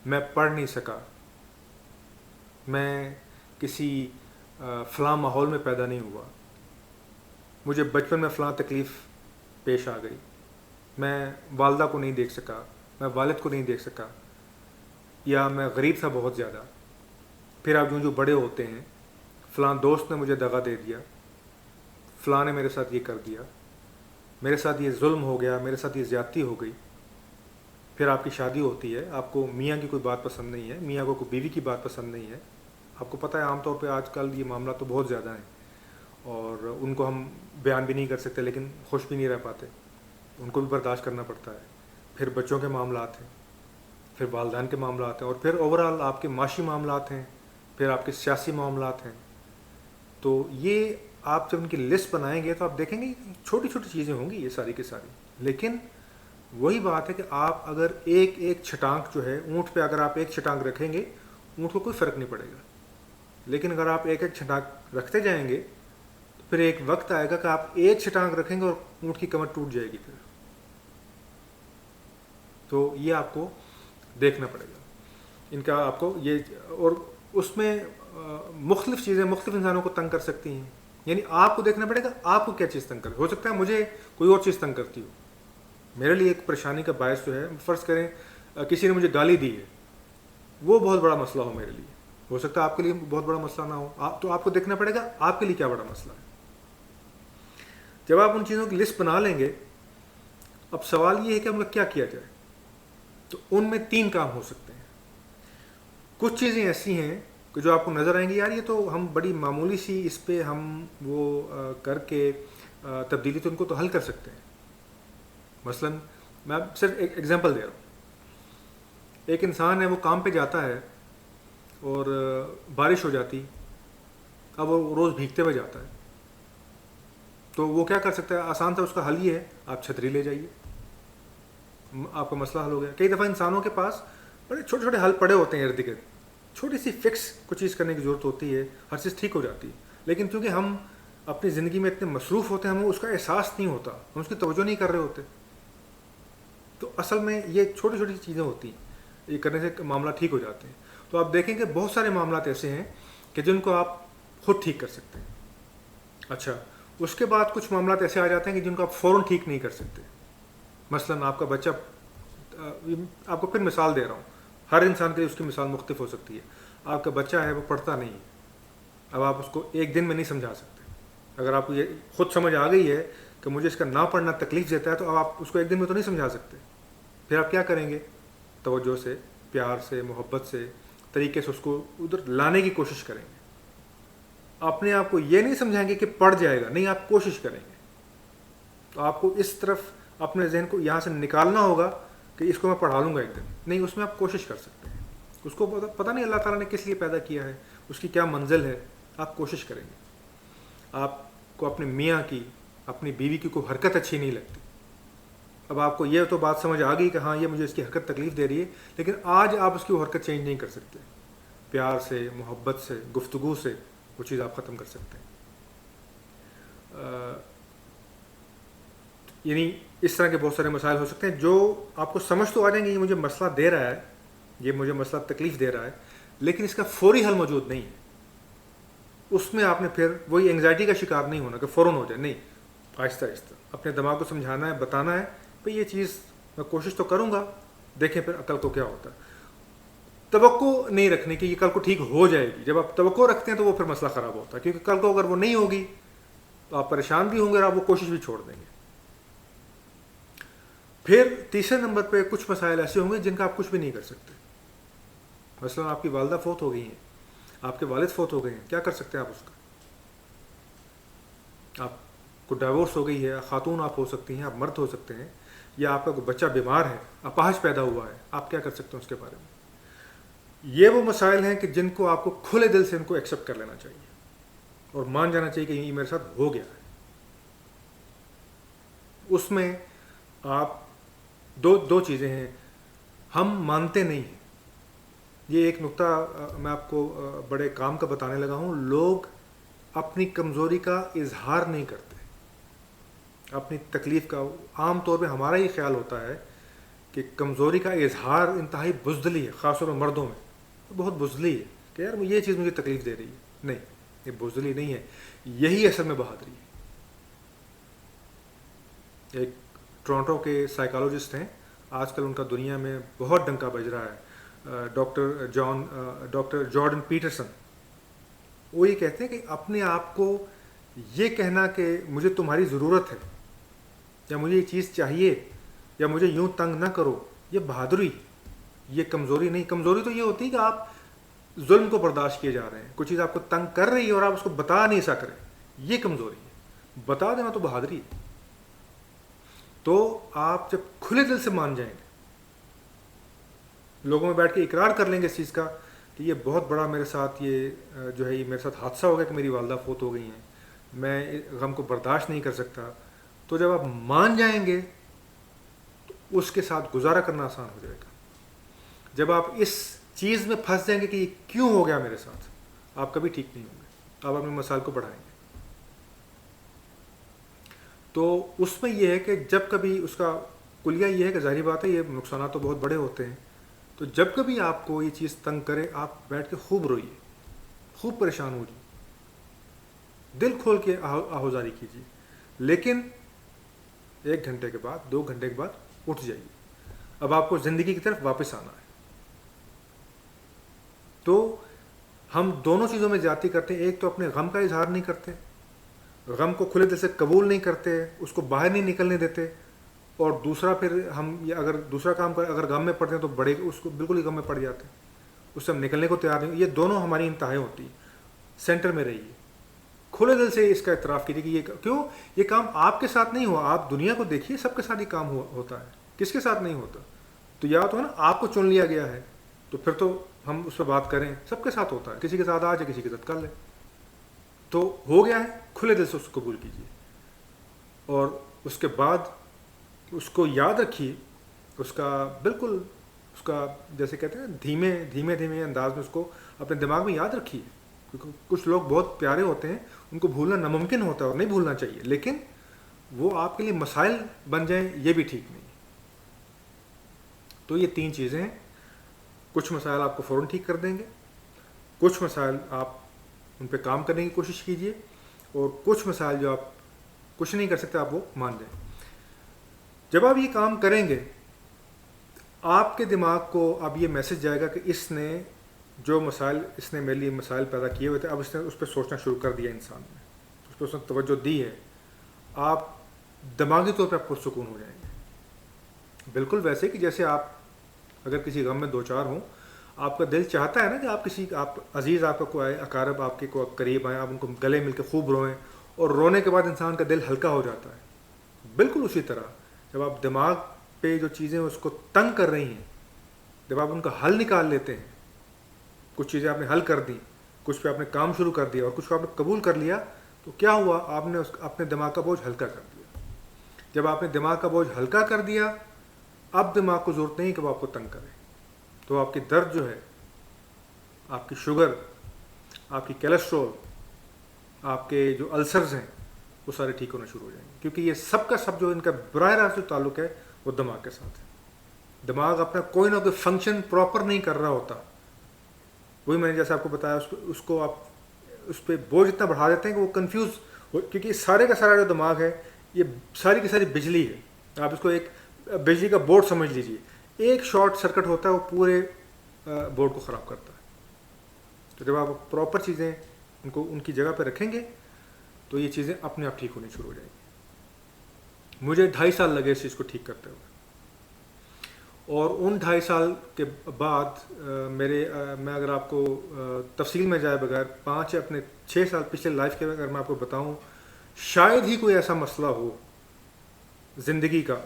میں پڑھ نہیں سکا, میں کسی فلاں ماحول میں پیدا نہیں ہوا, مجھے بچپن میں فلاں تکلیف پیش آ گئی, میں والدہ کو نہیں دیکھ سکا, میں والد کو نہیں دیکھ سکا, یا میں غریب تھا بہت زیادہ. پھر آپ جو بڑے ہوتے ہیں, فلاں دوست نے مجھے دغا دے دیا، فلاں نے میرے ساتھ یہ کر دیا، میرے ساتھ یہ ظلم ہو گیا، میرے ساتھ یہ زیادتی ہو گئی. پھر آپ کی شادی ہوتی ہے، آپ کو میاں کی کوئی بات پسند نہیں ہے، میاں کو کوئی بیوی کی بات پسند نہیں ہے. آپ کو پتہ ہے عام طور پہ آج کل یہ معاملات تو بہت زیادہ ہیں، اور ان کو ہم بیان بھی نہیں کر سکتے، لیکن خوش بھی نہیں رہ پاتے، ان کو بھی برداشت کرنا پڑتا ہے. پھر بچوں کے معاملات ہیں، پھر والدین کے معاملات ہیں، اور پھر اوورآل آپ کے معاشی معاملات ہیں، پھر آپ کے سیاسی معاملات ہیں. تو یہ آپ جب ان کی لسٹ بنائیں گے تو آپ دیکھیں گے چھوٹی چھوٹی چیزیں ہوں گی یہ ساری کی ساری، لیکن وہی بات ہے کہ آپ اگر ایک ایک چھٹانک جو ہے اونٹ پہ، اگر آپ ایک چھٹانک رکھیں گے اونٹ کو کوئی فرق نہیں پڑے گا. لیکن اگر آپ ایک ایک چھٹانک رکھتے جائیں گے تو پھر ایک وقت آئے گا کہ آپ ایک چھٹانک رکھیں گے اور اونٹ کی کمر ٹوٹ جائے گی. پھر تو یہ آپ کو دیکھنا پڑے گا ان کا، آپ کو یہ، اور اس میں مختلف چیزیں مختلف انسانوں کو تنگ کر سکتی ہیں. یعنی آپ کو دیکھنا پڑے گا آپ کو کیا چیز تنگ ہو سکتا ہے مجھے کوئی اور چیز تنگ کرتی ہو. میرے لیے ایک پریشانی کا باعث جو ہے، فرض کریں کسی نے مجھے گالی دی ہے، وہ بہت بڑا مسئلہ ہو میرے لیے، ہو سکتا ہے آپ کے لیے بہت بڑا مسئلہ نہ ہو. تو آپ کو دیکھنا پڑے گا آپ کے لیے کیا بڑا مسئلہ ہے. جب آپ ان چیزوں کی لسٹ بنا لیں گے، اب سوال یہ ہے کہ ہم کیا کیا جائے. تو ان میں 3 کام ہو سکتے ہیں. کچھ چیزیں ایسی ہیں کہ جو آپ کو نظر آئیں گی یار یہ تو ہم بڑی معمولی سی اس پہ ہم وہ کر کے تبدیلی تو ان کو تو حل کر سکتے ہیں. مثلا میں صرف ایک ایگزامپل دے رہا ہوں. ایک انسان ہے، وہ کام پہ جاتا ہے اور بارش ہو جاتی، اب وہ روز بھیگتے ہوئے جاتا ہے، تو وہ کیا کر سکتا ہے؟ آسان سا اس کا حل یہ ہے، آپ چھتری لے جائیے، آپ کا مسئلہ حل ہو گیا. کئی دفعہ انسانوں کے پاس بڑے چھوٹے چھوٹے حل پڑے ہوتے ہیں ارد گرد، چھوٹی سی فکس کچھ چیز کرنے کی ضرورت ہوتی ہے، ہر چیز ٹھیک ہو جاتی ہے. لیکن کیونکہ ہم اپنی زندگی میں اتنے مصروف ہوتے ہیں، ہمیں اس کا احساس نہیں ہوتا، ہم اس کی توجہ نہیں کر رہے ہوتے. تو اصل میں یہ چھوٹی چھوٹی چیزیں ہوتی ہیں، یہ کرنے سے معاملہ ٹھیک ہو جاتے ہیں. تو آپ دیکھیں کہ بہت سارے معاملات ایسے ہیں کہ جن کو آپ خود ٹھیک کر سکتے ہیں. اچھا، اس کے بعد کچھ معاملات ایسے آ جاتے ہیں کہ جن کو آپ فوراً ٹھیک نہیں کر سکتے. مثلا آپ کا بچہ، آپ کو پھر مثال دے رہا ہوں، ہر انسان کے لیے اس کی مثال مختلف ہو سکتی ہے. آپ کا بچہ ہے، وہ پڑھتا نہیں ہے، اب آپ اس کو ایک دن میں نہیں سمجھا سکتے. اگر آپ کو یہ خود سمجھ آ گئی ہے کہ مجھے اس کا نہ پڑھنا تکلیف دیتا ہے، تو اب آپ اس کو ایک دن میں تو نہیں سمجھا سکتے. پھر آپ کیا کریں گے؟ توجہ سے، پیار سے، محبت سے، طریقے سے اس کو ادھر لانے کی کوشش کریں گے. اپنے آپ کو یہ نہیں سمجھائیں گے کہ پڑھ جائے گا، نہیں، آپ کوشش کریں گے. تو آپ کو اس طرف اپنے ذہن کو یہاں سے نکالنا ہوگا کہ اس کو میں پڑھا لوں گا ایک دن، نہیں، اس میں آپ کوشش کر سکتے ہیں. اس کو پتہ نہیں اللہ تعالیٰ نے کس لیے پیدا کیا ہے، اس کی کیا منزل ہے، آپ کوشش کریں گے. آپ کو اپنے میاں کی، اپنی بیوی کی کوئی حرکت اچھی نہیں لگتی، اب آپ کو یہ تو بات سمجھ آ گئی کہ ہاں یہ مجھے اس کی حرکت تکلیف دے رہی ہے، لیکن آج آپ اس کی حرکت چینج نہیں کر سکتے. پیار سے، محبت سے، گفتگو سے وہ چیز آپ ختم کر سکتے ہیں. یعنی اس طرح کے بہت سارے مسائل ہو سکتے ہیں جو آپ کو سمجھ تو آ جائیں گے یہ مجھے مسئلہ دے رہا ہے، یہ مجھے مسئلہ تکلیف دے رہا ہے، لیکن اس کا فوری حل موجود نہیں ہے. اس میں آپ نے پھر وہی انگزائٹی کا شکار نہیں ہونا کہ فوراً ہو جائے، نہیں، آہستہ آہستہ اپنے دماغ کو سمجھانا ہے، بتانا ہے بھئی یہ چیز میں کوشش تو کروں گا، دیکھیں پھر عقل کو کیا ہوتا ہے. توقع نہیں رکھنے کی یہ کل کو ٹھیک ہو جائے گی. جب آپ توقع رکھتے ہیں تو وہ پھر مسئلہ خراب ہوتا ہے، کیونکہ کل کو اگر وہ نہیں ہوگی تو آپ پریشان بھی ہوں گے اور آپ وہ کوشش بھی چھوڑ دیں گے. پھر تیسرے نمبر پہ کچھ مسائل ایسے ہوں گے جن کا آپ کچھ بھی نہیں کر سکتے. مثلا آپ کی والدہ فوت ہو گئی ہیں، آپ کے والد فوت ہو گئے ہیں، کیا کر سکتے ہیں آپ اس کا؟ آپ کو ڈائیورس ہو گئی ہے، خاتون آپ ہو سکتی ہیں، آپ مرد ہو سکتے ہیں، یا آپ کا کوئی بچہ بیمار ہے، اپاہج پیدا ہوا ہے، آپ کیا کر سکتے ہیں اس کے بارے میں؟ یہ وہ مسائل ہیں کہ جن کو آپ کو کھلے دل سے ان کو ایکسیپٹ کر لینا چاہیے اور مان جانا چاہیے کہ یہ میرے ساتھ ہو گیا ہے. اس میں آپ دو چیزیں ہیں، ہم مانتے نہیں ہیں. یہ ایک نقطہ میں آپ کو بڑے کام کا بتانے لگا ہوں. لوگ اپنی کمزوری کا اظہار نہیں کرتے، اپنی تکلیف کا. عام طور پہ ہمارا یہ خیال ہوتا ہے کہ کمزوری کا اظہار انتہائی بزدلی ہے، خاص طور پر مردوں میں بہت بزدلی ہے کہ یار یہ چیز مجھے تکلیف دے رہی ہے. نہیں، یہ بزدلی نہیں ہے، یہی اصل میں بہادری ہے. ایک ٹورانٹو کے سائیکالوجسٹ ہیں، آج کل ان کا دنیا میں بہت ڈنکا بج رہا ہے، ڈاکٹر جارڈن پیٹرسن. وہ یہ کہتے ہیں کہ اپنے آپ کو یہ کہنا کہ مجھے تمہاری ضرورت ہے، یا مجھے یہ چیز چاہیے، یا مجھے یوں تنگ نہ کرو، یہ بہادری، یہ کمزوری نہیں. کمزوری تو یہ ہوتی ہے کہ آپ ظلم کو برداشت کیے جا رہے ہیں، کوئی چیز آپ کو تنگ کر رہی ہے اور آپ اس کو بتا نہیں سک رہے، یہ کمزوری ہے. بتا دینا تو بہادری ہے. تو آپ جب کھلے دل سے مان جائیں گے، لوگوں میں بیٹھ کے اقرار کر لیں گے اس چیز کا کہ یہ بہت بڑا میرے ساتھ یہ جو ہے یہ میرے ساتھ حادثہ ہو گیا کہ میری والدہ فوت ہو گئی ہیں، میں غم کو برداشت نہیں کر سکتا، تو جب آپ مان جائیں گے تو اس کے ساتھ گزارا کرنا آسان ہو جائے گا. جب آپ اس چیز میں پھنس جائیں گے کہ یہ کیوں ہو گیا میرے ساتھ، آپ کبھی ٹھیک نہیں ہوں گے، آپ اپنے مسائل کو بڑھائیں گے. تو اس میں یہ ہے کہ جب کبھی اس کا کلیہ یہ ہے کہ ظاہری بات ہے یہ نقصانات تو بہت بڑے ہوتے ہیں، تو جب کبھی آپ کو یہ چیز تنگ کرے آپ بیٹھ کے خوب روئیے، خوب پریشان ہو جائیے، دل کھول کے آہوزاری کیجیے، لیکن 1 گھنٹے کے بعد 2 گھنٹے کے بعد اٹھ جائیے. اب آپ کو زندگی کی طرف واپس آنا ہے. تو ہم دونوں چیزوں میں زیادتی کرتے ہیں. ایک تو اپنے غم کا اظہار نہیں کرتے، غم کو کھلے دل سے قبول نہیں کرتے، اس کو باہر نہیں نکلنے دیتے، اور دوسرا پھر ہم اگر دوسرا کام کریں، اگر غم میں پڑتے ہیں تو بڑے اس کو بالکل ہی غم میں پڑ جاتے ہیں، اس سے ہم نکلنے کو تیار نہیں. یہ دونوں ہماری انتہائیں ہوتی ہیں. سینٹر میں رہیے، کھلے دل سے اس کا اعتراف کیجیے کہ یہ کیوں یہ کام آپ کے ساتھ نہیں ہوا. آپ دنیا کو دیکھیے، سب کے ساتھ یہ کام ہوتا ہے، کس کے ساتھ نہیں ہوتا. تو یا تو ہے نا آپ کو چن لیا گیا ہے، تو پھر تو ہم اس پہ بات کریں، سب کے ساتھ ہوتا ہے، کسی کے ساتھ آ جائے کسی کے ساتھ کر لیں. تو ہو گیا ہے، کھلے دل سے اس کو قبول کیجیے، اور اس کے بعد اس کو یاد رکھیے، اس کا بالکل اس کا جیسے کہتے ہیں دھیمے دھیمے انداز میں اس کو اپنے دماغ میں یاد رکھیے. کیونکہ کچھ لوگ بہت پیارے ہوتے ہیں، ان کو بھولنا ناممکن ہوتا ہے اور نہیں بھولنا چاہیے، لیکن وہ آپ کے لیے مسائل بن جائیں یہ بھی ٹھیک نہیں. تو یہ 3 چیزیں ہیں. کچھ مسائل آپ کو فوراً ٹھیک کر دیں گے، کچھ مسائل آپ ان پہ کام کرنے کی کوشش کیجیے، اور کچھ مسائل جو آپ کچھ نہیں کر سکتے آپ وہ مان جائیں. جب آپ یہ کام کریں گے آپ کے دماغ کو اب یہ میسج جائے گا کہ اس نے جو مسائل اس نے میرے لیے مسائل پیدا کیے ہوئے تھے، اب اس نے اس پہ سوچنا شروع کر دیا، انسان نے اس پہ اس نے توجہ دی ہے. آپ دماغی طور پہ پرسکون ہو جائیں گے، بالکل ویسے کہ جیسے آپ اگر کسی غم میں 2-4 ہوں، آپ کا دل چاہتا ہے نا کہ آپ کسی آپ عزیز آپ کا کوئی اقارب آپ کے کو قریب آئیں، آپ ان کو گلے مل کے خوب روئیں، اور رونے کے بعد انسان کا دل ہلکا ہو جاتا ہے. بالکل اسی طرح جب آپ دماغ پہ جو چیزیں اس کو تنگ کر رہی ہیں، جب آپ ان کا حل نکال لیتے ہیں، کچھ چیزیں آپ نے حل کر دیں، کچھ پہ آپ نے کام شروع کر دیا اور کچھ کو آپ نے قبول کر لیا، تو کیا ہوا؟ آپ نے اپنے دماغ کا بوجھ ہلکا کر دیا. جب آپ نے دماغ کا بوجھ ہلکا کر دیا، اب دماغ کو ضرورت نہیں کہ وہ آپ کو تنگ کرے. تو آپ کی درد جو ہے، آپ کی شوگر، آپ کی کولیسٹرول، آپ کے جو السرز ہیں، وہ سارے ٹھیک ہونا شروع ہو جائیں گے. کیونکہ یہ سب کا سب جو ان کا براہ راست جو تعلق ہے وہ دماغ کے ساتھ ہے. دماغ اپنا کوئی نہ کوئی فنکشن پراپر نہیں کر رہا ہوتا. وہی میں نے جیسے آپ کو بتایا، اس کو آپ اس پہ بوجھ اتنا بڑھا دیتے ہیں کہ وہ کنفیوز کیونکہ سارے کا سارا جو دماغ ہے یہ ساری کی ساری بجلی ہے. آپ اس کو ایک بجلی کا بورڈ سمجھ لیجیے. ایک شارٹ سرکٹ ہوتا ہے وہ پورے بورڈ کو خراب کرتا ہے. تو جب آپ پراپر چیزیں ان کو ان کی جگہ پہ رکھیں گے تو یہ چیزیں اپنے آپ ٹھیک ہونی شروع ہو جائیں گی. مجھے 2.5 سال لگے اس چیز کو ٹھیک کرتے ہوئے، اور ان 2.5 سال کے بعد میں اگر آپ کو تفصیل میں جائے بغیر 5 یا اپنے 6 سال پچھلے لائف کے اگر میں آپ کو بتاؤں، شاید ہی کوئی ایسا مسئلہ ہو زندگی کا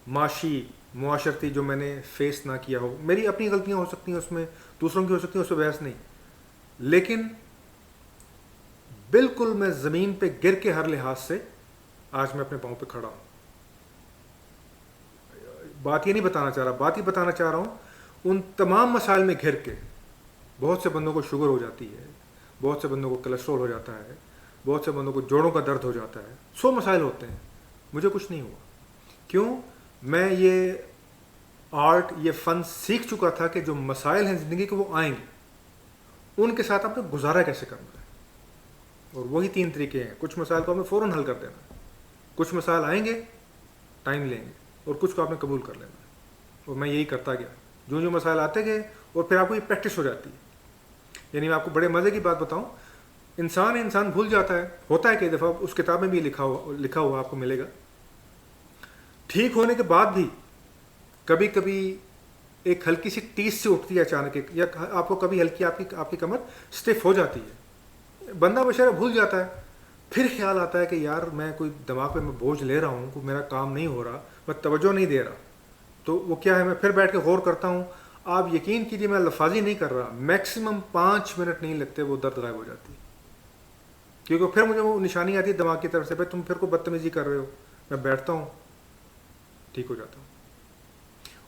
معاشی معاشرتی جو میں نے فیس نہ کیا ہو. میری اپنی غلطیاں ہو سکتی ہیں اس میں، دوسروں کی ہو سکتی ہیں، اس پہ بحث نہیں، لیکن بالکل میں زمین پہ گر کے ہر لحاظ سے آج میں اپنے پاؤں پہ کھڑا ہوں. بات یہ نہیں بتانا چاہ رہا، بات یہ بتانا چاہ رہا ہوں ان تمام مسائل میں گھر کے. بہت سے بندوں کو شوگر ہو جاتی ہے، بہت سے بندوں کو کولیسٹرول ہو جاتا ہے، بہت سے بندوں کو جوڑوں کا درد ہو جاتا ہے، 100 مسائل ہوتے ہیں. مجھے کچھ نہیں ہوا. کیوں؟ میں یہ آرٹ، یہ فن سیکھ چکا تھا کہ جو مسائل ہیں زندگی کے وہ آئیں گے، ان کے ساتھ آپ نے گزارا کیسے کرنا ہے. اور وہی 3 طریقے ہیں. کچھ مسائل کو آپ نے فوراً حل کر دینا، کچھ مسائل آئیں گے، ٹائم لیں گے، اور کچھ کو آپ نے قبول کر لینا. اور میں یہی کرتا گیا، جو مسائل آتے گئے، اور پھر آپ کو یہ پریکٹس ہو جاتی ہے. یعنی میں آپ کو بڑے مزے کی بات بتاؤں، انسان بھول جاتا ہے. ہوتا ہے کئی دفعہ, اس کتاب میں بھی لکھا ہوا آپ کو ملے گا. ٹھیک ہونے کے بعد بھی کبھی کبھی ایک ہلکی سی ٹیس سے اٹھتی ہے اچانک, یا آپ کو کبھی ہلکی آپ کی کمر اسٹف ہو جاتی ہے. بندہ بشرا بھول جاتا ہے. پھر خیال آتا ہے کہ یار میں کوئی دماغ پہ میں بوجھ لے رہا ہوں, کوئی میرا کام نہیں ہو رہا, میں توجہ نہیں دے رہا. تو وہ کیا ہے, میں پھر بیٹھ کے غور کرتا ہوں. آپ یقین کیجیے میں لفاظی نہیں کر رہا, میکسیمم 5 منٹ نہیں لگتے وہ درد غائب ہو جاتی ہے. کیونکہ پھر مجھے وہ نشانی آتی ہے دماغ کی طرف سے, بھائی تم پھر کو بدتمیزی کر رہے ہو. میں بیٹھتا ہوں, ٹھیک ہو جاتا ہوں.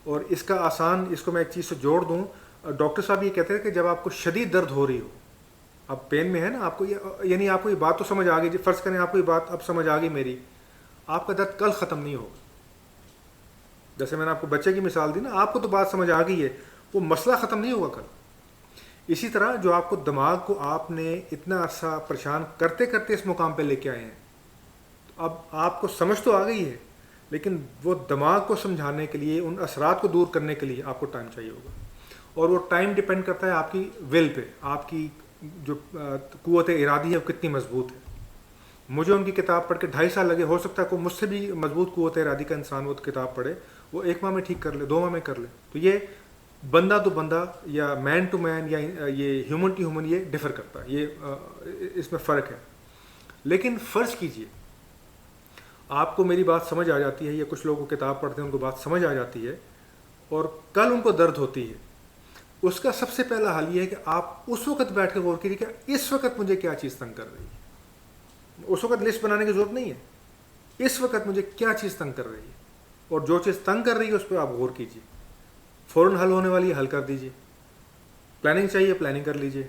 اور اس کا اس کو میں ایک چیز سے جوڑ دوں. ڈاکٹر صاحب یہ کہتے ہیں کہ جب آپ کو شدید درد ہو رہی ہو, آپ پین میں ہے نا, آپ کو یعنی آپ کو یہ بات تو سمجھ آ گئی, فرض کریں آپ کو یہ بات اب سمجھ آ گئی میری, آپ کا درد کل ختم نہیں ہوگا. جیسے میں نے آپ کو بچے کی مثال دی نا, آپ کو تو بات سمجھ آ گئی ہے, وہ مسئلہ ختم نہیں ہوگا کل. اسی طرح جو آپ کو دماغ کو آپ نے اتنا عرصہ پریشان کرتے کرتے اس مقام پہ لے کے آئے ہیں, اب آپ کو سمجھ تو آ گئی ہے, لیکن وہ دماغ کو سمجھانے کے لیے, ان اثرات کو دور کرنے کے لیے آپ کو ٹائم چاہیے ہوگا. اور وہ ٹائم ڈپینڈ کرتا ہے آپ کی ول پہ, آپ کی جو قوت ارادی ہے وہ کتنی مضبوط ہے. مجھے ان کی کتاب پڑھ کے 2.5 سال لگے, ہو سکتا ہے کوئی مجھ سے بھی مضبوط قوت ارادی کا انسان وہ کتاب پڑھے, وہ 1 ماہ میں ٹھیک کر لے, 2 ماہ میں کر لے. تو یہ بندہ تو بندہ, یا مین ٹو مین, یا یہ ہیومن ٹو ہیومن, یہ ڈفر کرتا ہے, یہ اس میں فرق ہے. لیکن فرض کیجئے آپ کو میری بات سمجھ آ جاتی ہے, یا کچھ لوگ کتاب پڑھتے ہیں ان کو بات سمجھ آ جاتی ہے, اور کل ان کو درد ہوتی ہے. اس کا سب سے پہلا حل یہ ہے کہ آپ اس وقت بیٹھ کے غور کیجیے کہ اس وقت مجھے کیا چیز تنگ کر رہی ہے. اس وقت لسٹ بنانے کی ضرورت نہیں ہے, اس وقت مجھے کیا چیز تنگ کر رہی ہے, اور جو چیز تنگ کر رہی ہے اس پہ آپ غور کیجیے. فوراً حل ہونے والی ہے, حل کر دیجیے. پلاننگ چاہیے, پلاننگ کر لیجیے.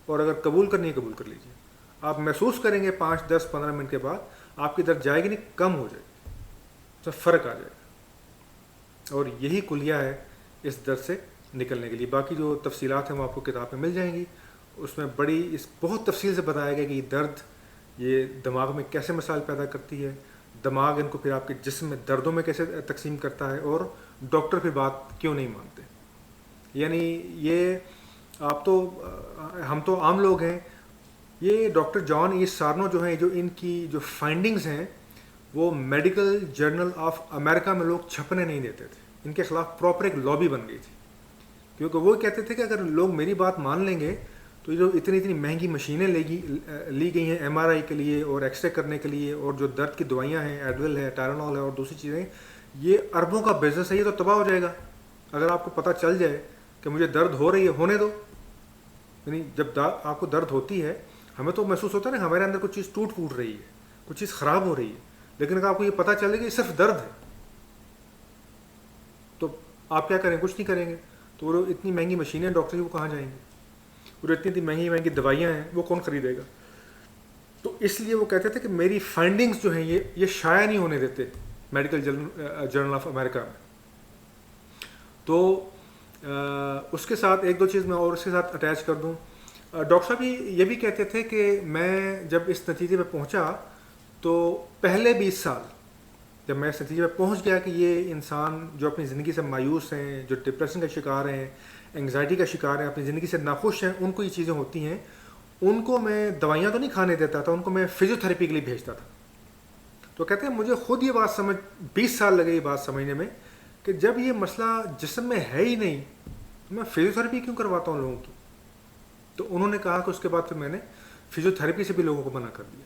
اور اگر قبول کرنی ہے, قبول کر لیجیے. آپ محسوس کریں گے 5, 10, 15 منٹ کے بعد آپ کی درد جائے گی نہیں, کم ہو جائے گی, تو فرق آ جائے گا. اور یہی کلیہ ہے اس درد سے نکلنے کے لیے. باقی جو تفصیلات ہیں وہ آپ کو کتاب میں مل جائیں گی. اس میں بہت تفصیل سے بتایا گیا کہ یہ درد یہ دماغ میں کیسے مسائل پیدا کرتی ہے, دماغ ان کو پھر آپ کے جسم میں دردوں میں کیسے تقسیم کرتا ہے, اور ڈاکٹر پھر بات کیوں نہیں مانتے. یعنی یہ ہم تو عام لوگ ہیں. یہ ڈاکٹر جان ای سارنو جو ہیں, جو ان کی جو فائنڈنگز ہیں وہ میڈیکل جرنل آف امریکہ میں لوگ چھپنے نہیں دیتے تھے. ان کے خلاف پراپر ایک لابی بن گئی تھی, کیونکہ وہ کہتے تھے کہ اگر لوگ میری بات مان لیں گے تو یہ جو اتنی مہنگی مشینیں لی گئی ہیں ایم آر آئی کے لیے اور ایکس رے کرنے کے لیے, اور جو درد کی دوائیاں ہیں, ایڈول ہے, ٹائرانول ہے, اور دوسری چیزیں, یہ اربوں کا بزنس ہے, یہ تو تباہ ہو جائے گا. اگر آپ کو پتہ چل جائے کہ مجھے درد ہو رہی ہے, ہونے دو. یعنی جب آپ کو درد ہوتی ہے, ہمیں تو محسوس ہوتا ہے نا ہمارے اندر کچھ چیز ٹوٹ رہی ہے, کچھ چیز خراب ہو رہی ہے, لیکن اگر آپ کو یہ پتہ چلے کہ یہ صرف درد ہے تو آپ کیا کریں, کچھ نہیں کریں گے. تو وہ اتنی مہنگی مشینیں ڈاکٹر کی وہ کہاں جائیں گے, اور اتنی مہنگی دوائیاں ہیں وہ کون خریدے گا. تو اس لیے وہ کہتے تھے کہ میری فائنڈنگز جو ہیں یہ شائع نہیں ہونے دیتے میڈیکل جرنل آف امریکہ میں. تو اس کے ساتھ 1-2 چیز میں اور اس کے ساتھ اٹیچ کر دوں. ڈاکٹر صاحب یہ بھی کہتے تھے کہ میں جب اس نتیجے پہ پہنچا تو پہلے 20 سال جب میں اس نتیجے پہ پہنچ گیا کہ یہ انسان جو اپنی زندگی سے مایوس ہیں, جو ڈپریشن کا شکار ہیں, انگزائٹی کا شکار ہیں, اپنی زندگی سے ناخوش ہیں, ان کو یہ چیزیں ہوتی ہیں, ان کو میں دوائیاں تو نہیں کھانے دیتا تھا, ان کو میں فزیو تھراپی کے لیے بھیجتا تھا. تو کہتے ہیں مجھے خود یہ بات 20 سال لگے یہ بات سمجھنے میں کہ جب یہ مسئلہ جسم میں ہے ہی نہیں تو میں فزیو تھراپی کیوں کرواتا ہوں لوگوں کی. تو انہوں نے کہا کہ اس کے بعد پھر میں نے فزیو تھراپی سے بھی لوگوں کو منع کر دیا.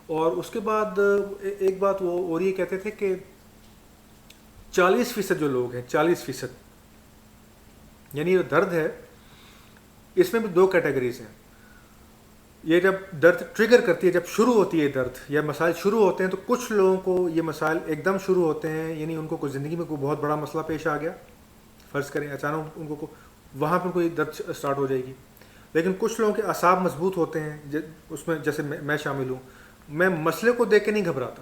اور اس کے بعد ایک بات وہ اور یہ کہتے تھے کہ 40% جو لوگ ہیں, 40% یعنی یہ درد ہے, اس میں بھی 2 کیٹیگریز ہیں. یہ جب درد ٹریگر کرتی ہے, جب شروع ہوتی ہے درد یا مسائل شروع ہوتے ہیں, تو کچھ لوگوں کو یہ مسائل ایک دم شروع ہوتے ہیں, یعنی ان کو کوئی زندگی میں کوئی بہت بڑا مسئلہ پیش آ گیا, فرض کریں اچانک ان کو وہاں پہ کوئی درد سٹارٹ ہو جائے گی. لیکن کچھ لوگوں کے اعصاب مضبوط ہوتے ہیں, اس میں جیسے میں شامل ہوں. میں مسئلے کو دیکھ کے نہیں گھبراتا,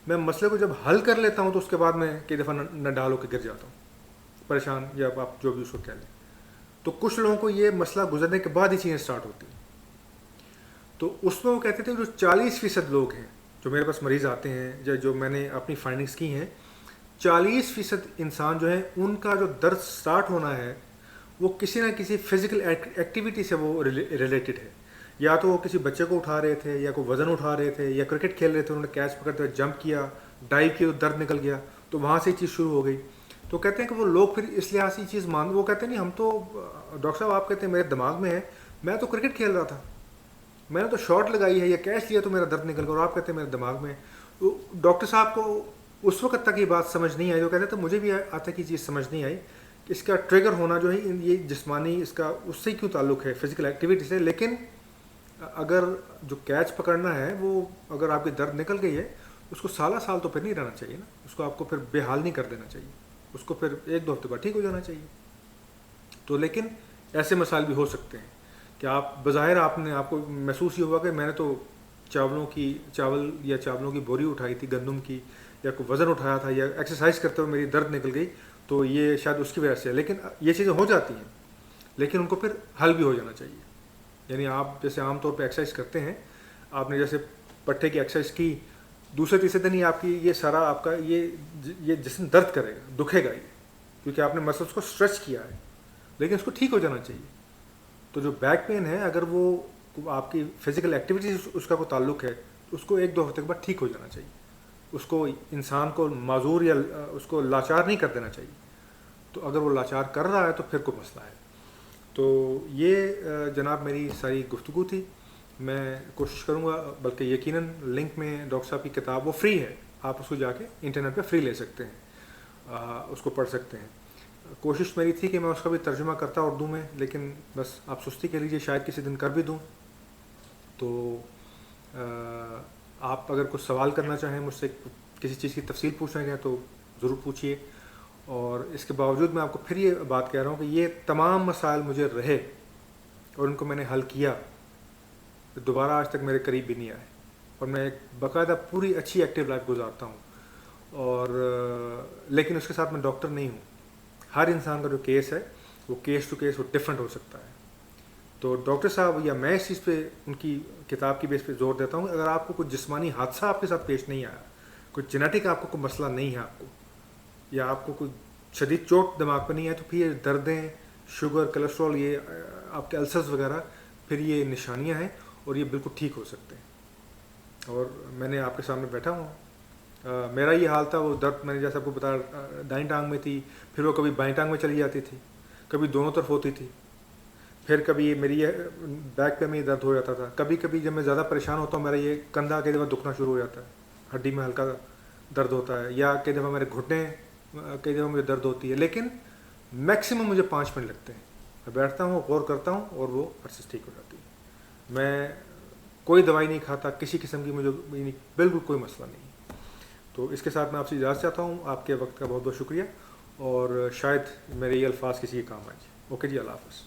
میں مسئلے کو جب حل کر لیتا ہوں تو اس کے بعد میں کئی دفعہ نہ ڈالو کے گر جاتا ہوں, پریشان, یا آپ جو بھی اس کو کہہ لیں. تو کچھ لوگوں کو یہ مسئلہ گزرنے کے بعد ہی چیزیں سٹارٹ ہوتی ہیں. تو اس میں وہ کہتے تھے جو 40% لوگ ہیں جو میرے پاس مریض آتے ہیں, جو میں نے اپنی فائنڈنگز کی ہیں, 40% انسان جو ہیں ان کا جو درد سٹارٹ ہونا ہے وہ کسی نہ کسی فزیکل ایکٹیویٹی سے وہ ریلیٹڈ ہے. یا تو وہ کسی بچے کو اٹھا رہے تھے یا کوئی وزن اٹھا رہے تھے یا کرکٹ کھیل رہے تھے, انہوں نے کیچ پکڑتے ہوئے جمپ کیا, ڈائیو کی, تو درد نکل گیا, تو وہاں سے یہ چیز شروع ہو گئی. تو کہتے ہیں کہ وہ لوگ پھر اس لحاظ سے یہ چیز وہ کہتے ہیں نہیں ہم تو ڈاکٹر صاحب آپ کہتے ہیں میرے دماغ میں ہے, میں تو کرکٹ کھیل رہا تھا, میں نے تو شاٹ لگائی ہے یا کیچ لیا تو میرا درد نکل گیا, اور آپ کہتے ہیں میرے دماغ میں. تو ڈاکٹر صاحب کو اس وقت تک یہ بات سمجھ نہیں آئی, وہ کہتے تھے مجھے بھی آج تک یہ چیز سمجھ نہیں آئی کہ اس کا ٹریگر ہونا جو ہے یہ جسمانی اس کا اس سے کیوں تعلق ہے, فزیکل ایکٹیویٹی سے. لیکن اگر جو کیچ پکڑنا ہے وہ اگر آپ کی درد نکل گئی ہے اس کو سالہ سال تو پھر نہیں رہنا چاہیے نا, اس کو آپ کو پھر بے حال نہیں کر دینا چاہیے, اس کو پھر 1-2 ہفتے بعد ٹھیک ہو جانا چاہیے. تو لیکن ایسے مسائل بھی ہو سکتے ہیں کہ آپ بظاہر آپ کو محسوس یہ ہوا کہ میں نے تو چاول یا چاولوں کی بوری اٹھائی تھی گندم کی, یا کوئی وزن اٹھایا تھا, یا ایکسرسائز کرتے ہوئے میری درد نکل گئی, تو یہ شاید اس کی وجہ سے ہے. لیکن یہ چیزیں ہو جاتی ہیں, لیکن ان کو پھر حل بھی ہو جانا چاہیے. یعنی آپ جیسے عام طور پہ ایکسرسائز کرتے ہیں, آپ نے جیسے پٹھے کی ایکسرسائز کی, دوسرے تیسرے دن ہی آپ کی یہ سارا آپ کا یہ جسم درد کرے گا, دکھے گا یہ, کیونکہ آپ نے مسلس کو اسٹریچ کیا ہے, لیکن اس کو ٹھیک ہو جانا چاہیے. تو جو بیک پین ہے اگر وہ آپ کی فزیکل ایکٹیویٹی اس کا کوئی تعلق ہے تو اس کو 1-2 ہفتے کے بعد ٹھیک ہو جانا چاہیے. اس کو انسان کو معذور یا اس کو لاچار نہیں کر دینا چاہیے. تو اگر وہ لاچار کر رہا ہے تو پھر کوئی مسئلہ ہے. تو یہ جناب میری ساری گفتگو تھی. میں کوشش کروں گا, بلکہ یقیناً لنک میں ڈاکٹر صاحب کی کتاب وہ فری ہے, آپ اس کو جا کے انٹرنیٹ پہ فری لے سکتے ہیں, اس کو پڑھ سکتے ہیں. کوشش میری تھی کہ میں اس کا بھی ترجمہ کرتا اردو میں, لیکن بس آپ سستی کر لیجیے, شاید کسی دن کر بھی دوں. تو آپ اگر کچھ سوال کرنا چاہیں مجھ سے, کسی چیز کی تفصیل پوچھنا چاہیں تو ضرور پوچھیے. اور اس کے باوجود میں آپ کو پھر یہ بات کہہ رہا ہوں کہ یہ تمام مسائل مجھے رہے اور ان کو میں نے حل کیا, دوبارہ آج تک میرے قریب بھی نہیں آئے, اور میں ایک باقاعدہ پوری اچھی ایکٹیو لائف گزارتا ہوں. اور لیکن اس کے ساتھ میں ڈاکٹر نہیں ہوں. ہر انسان کا جو کیس ہے وہ کیس ٹو کیس وہ ڈفرینٹ ہو سکتا ہے. تو ڈاکٹر صاحب یا میں اس چیز پہ ان کی کتاب کی بیس پہ زور دیتا ہوں کہ اگر آپ کو کوئی جسمانی حادثہ آپ کے ساتھ پیش نہیں آیا, کوئی جینیٹک آپ کو کوئی مسئلہ نہیں ہے آپ کو, یا آپ کو کوئی شدید چوٹ دماغ پہ نہیں ہے, تو پھر یہ دردیں, شوگر, کولیسٹرول, یہ آپ کے السرز وغیرہ, پھر یہ نشانیاں ہیں اور یہ بالکل ٹھیک ہو سکتے ہیں. اور میں نے آپ کے سامنے بیٹھا ہوں, میرا یہ حال تھا, وہ درد میں نے جیسے آپ کو بتایا دائیں ٹانگ میں تھی, پھر وہ کبھی بائیں ٹانگ میں چلی جاتی تھی, کبھی دونوں طرف ہوتی تھی, پھر کبھی میری بیک پہ میں درد ہو جاتا تھا, کبھی کبھی جب میں زیادہ پریشان ہوتا ہوں میرا یہ کندھا کئی دفعہ دکھنا شروع ہو جاتا ہے, ہڈی میں ہلکا درد ہوتا ہے, یا کئی دفعہ میرے گھٹنے, کئی دفعہ مجھے درد ہوتی ہے. لیکن میکسیمم مجھے 5 منٹ لگتے ہیں, میں بیٹھتا ہوں, غور کرتا ہوں, اور وہ پرسس ٹھیک ہو جاتی ہے. میں کوئی دوائی نہیں کھاتا کسی قسم کی, مجھے بالکل کوئی مسئلہ نہیں. تو اس کے ساتھ میں آپ سے اجازت چاہتا ہوں. آپ کے وقت کا بہت بہت شکریہ, اور شاید میرے یہ الفاظ کسی کے کام آئیں. اوکے جی, اللہ حافظ.